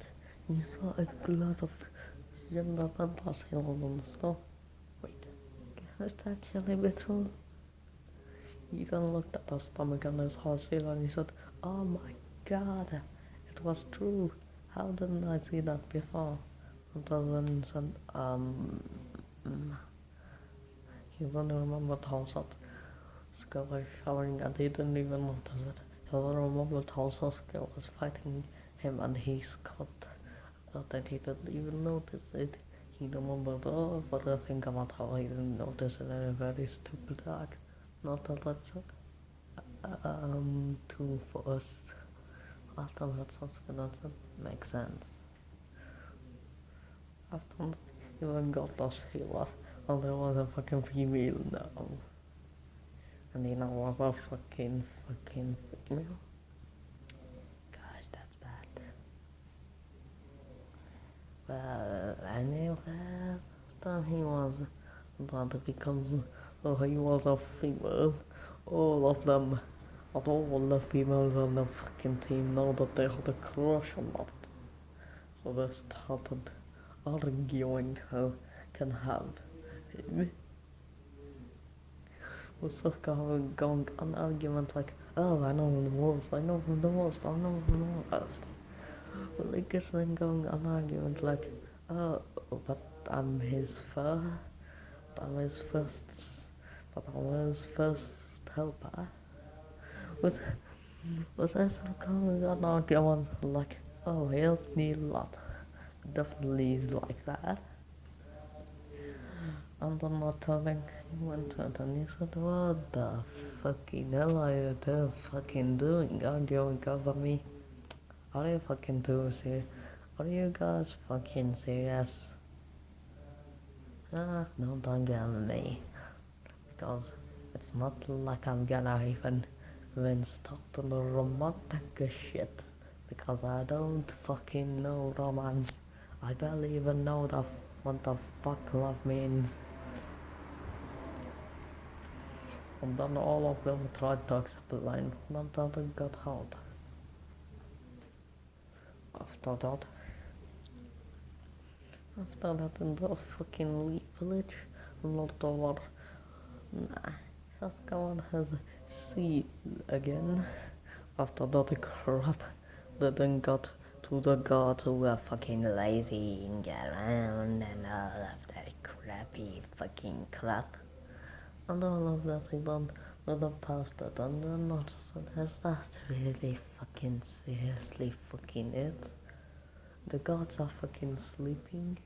You saw a lot of gender bender sales in the store? Wait, can it actually be true? Ethan looked at his stomach and his heart seal and he said, "Oh my god, it was true. How didn't I see that before?" And then said, he didn't remember how Sasuke was showering and he didn't even notice it. He didn't remember how Sasuke was fighting him and he got that he didn't even notice it. He remembered all, but I think about how he didn't notice it in a very stupid act. Not that that's too fast. After that, Sasuke doesn't make sense. After that, he even got us healer, and there was a fucking female now. And he now was a fucking female. Gosh, that's bad. Well, anyway, then he was, that because he was a female, all of them, of all the females on the fucking team know that they had a crush on that. So they started arguing who can have him. was sort of going on argument like, oh, I know the worst, I know the worst, I know the worst. But like just then going on argument like, oh, but I'm his first, I'm his first, but I'm his first helper. Was was there some kind of an argument like, oh, he helped me a lot. Definitely is like that. And then I told him, he went to it and he said, what the fucking hell are you two fucking doing? Aren't you cover me? Are you fucking too serious? Are you guys fucking serious? Ah, no, don't get me. Because it's not like I'm gonna even stop to the romantic shit. Because I don't fucking know romance. I barely even know what the fuck love means. And then all of them tried to explain, but that got hard. After that, in the fucking village, not over. Nah, Saskatchewan has sea again. After that crap, they then got to the gods who were fucking lazy and get around and all of that crappy fucking crap. And all of that is done with the pasta and they're not, is that really fucking seriously fucking it? The gods are fucking sleeping.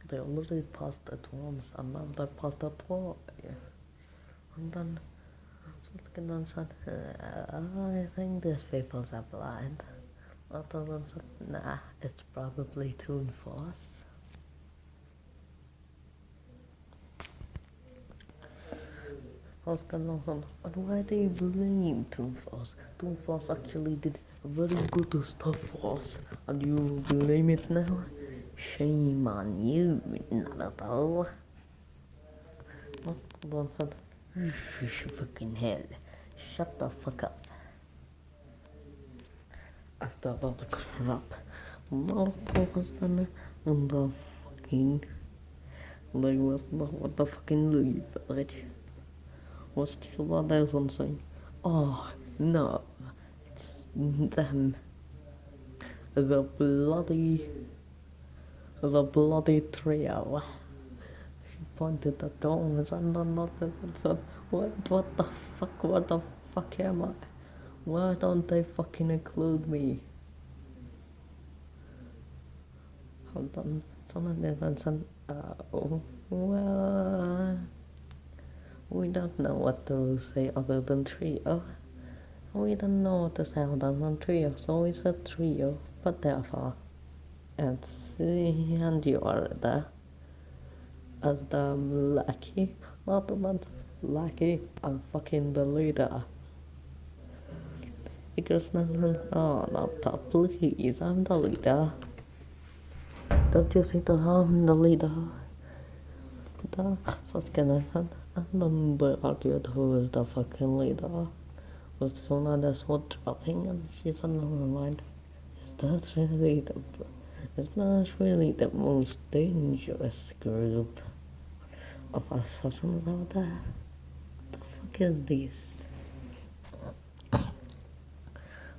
They already passed it once and now they passed it twice. And then something said, I think these people are blind. Other than said, nah, it's probably Toon Force. I was gonna on, and why do you blame Toon Force? Toon Force actually did very good stuff for us, and you blame it now? Shame on you, Naruto. One said, you fucking hell. Shut the fuck up. After that crap, Naruto was then in the fucking, like what the fucking leave, right? Was still what I was saying. Oh no, it's them. The bloody trio. She pointed at Thomas and another and said, what the fuck am I? Why don't they fucking include me? And then someone said, well, we don't know what to say other than trio. We don't know what to say other than trio, so we said trio, but therefore, and you are there as the lackey, not the lackey, I'm fucking the leader. Because oh, not please, I'm the leader. Don't you see that I'm the leader? Such gonna and then they argued who is the fucking leader. Was Sona that's what dropping and she said never mind. Is that really the most dangerous group of assassins out there? What the fuck is this?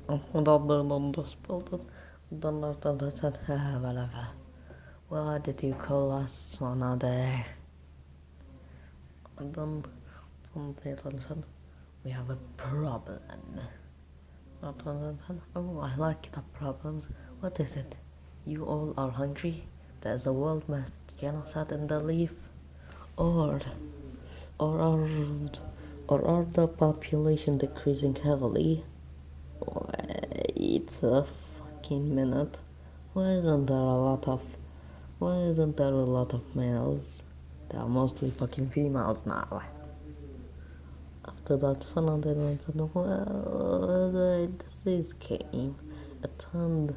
And then they spilled it. Then after they said, whatever. Why did you call us Sona there? And then something said, we have a problem. And said, oh, I like the problems. What is it? You all are hungry? There's a world mass genocide in the leaf? Or are the population decreasing heavily? Wait a fucking minute. Why isn't there a lot of males? They are mostly fucking females now. After that, some of them said, well, the disease came. It turned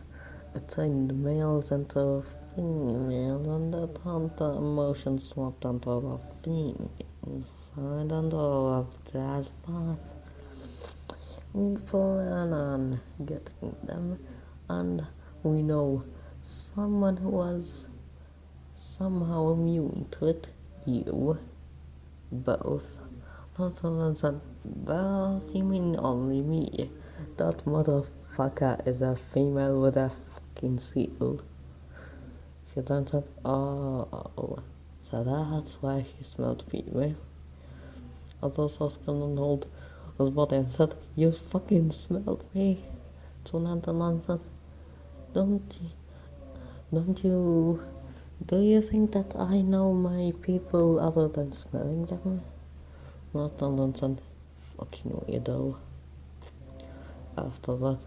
males into females, and it turned the emotions swapped onto the females. I don't know if that's bad. We plan on getting them, and we know someone who was somehow immune to it. You. Both. Nathan said, both? You mean only me? That motherfucker is a female with a fucking seal. She then said, oh, so that's why she smelled female. I was asking an old body and said, you fucking smelled me. So Nathan said, don't you, don't you, do you think that I know my people other than smelling them? Nathan said, fucking weirdo. After that,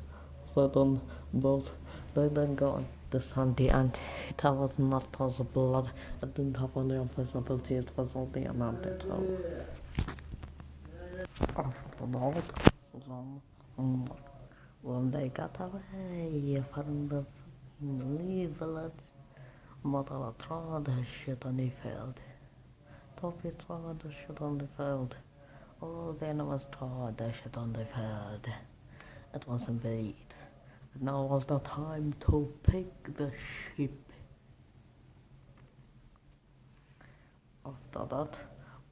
they then both, they then got the Sandy and it was not as blood. It didn't have any visibility, it was only an undertow. After that, when they got away from the village, Mother tried her shit on the field. Toby tried her shit on the field. All the animals tried their shit on the field. It was indeed. Now was the time to pick the sheep. After that,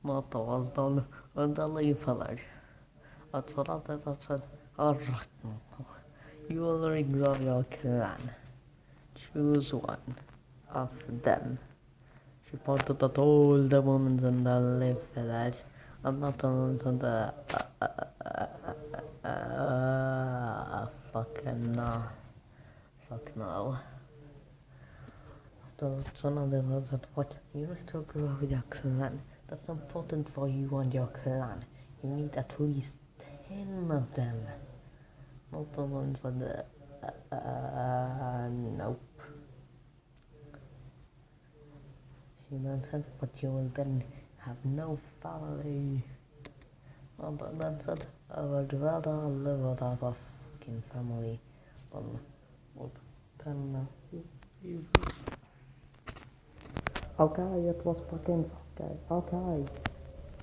Mother was done in the village. After that, I said, alright, you will exalt your clan. Choose one of them. She pointed at all the women in the village. I'm not the ones in the fucking no. Fuck no. So now they said, what? You need to grow your clan. That's important for you and your clan. You need at least 10 of them. Not the ones on the nope. She then said, but you will then have no family. And then said, I would rather live without a fucking family than with 10 people. Okay, it was fucking okay. Okay.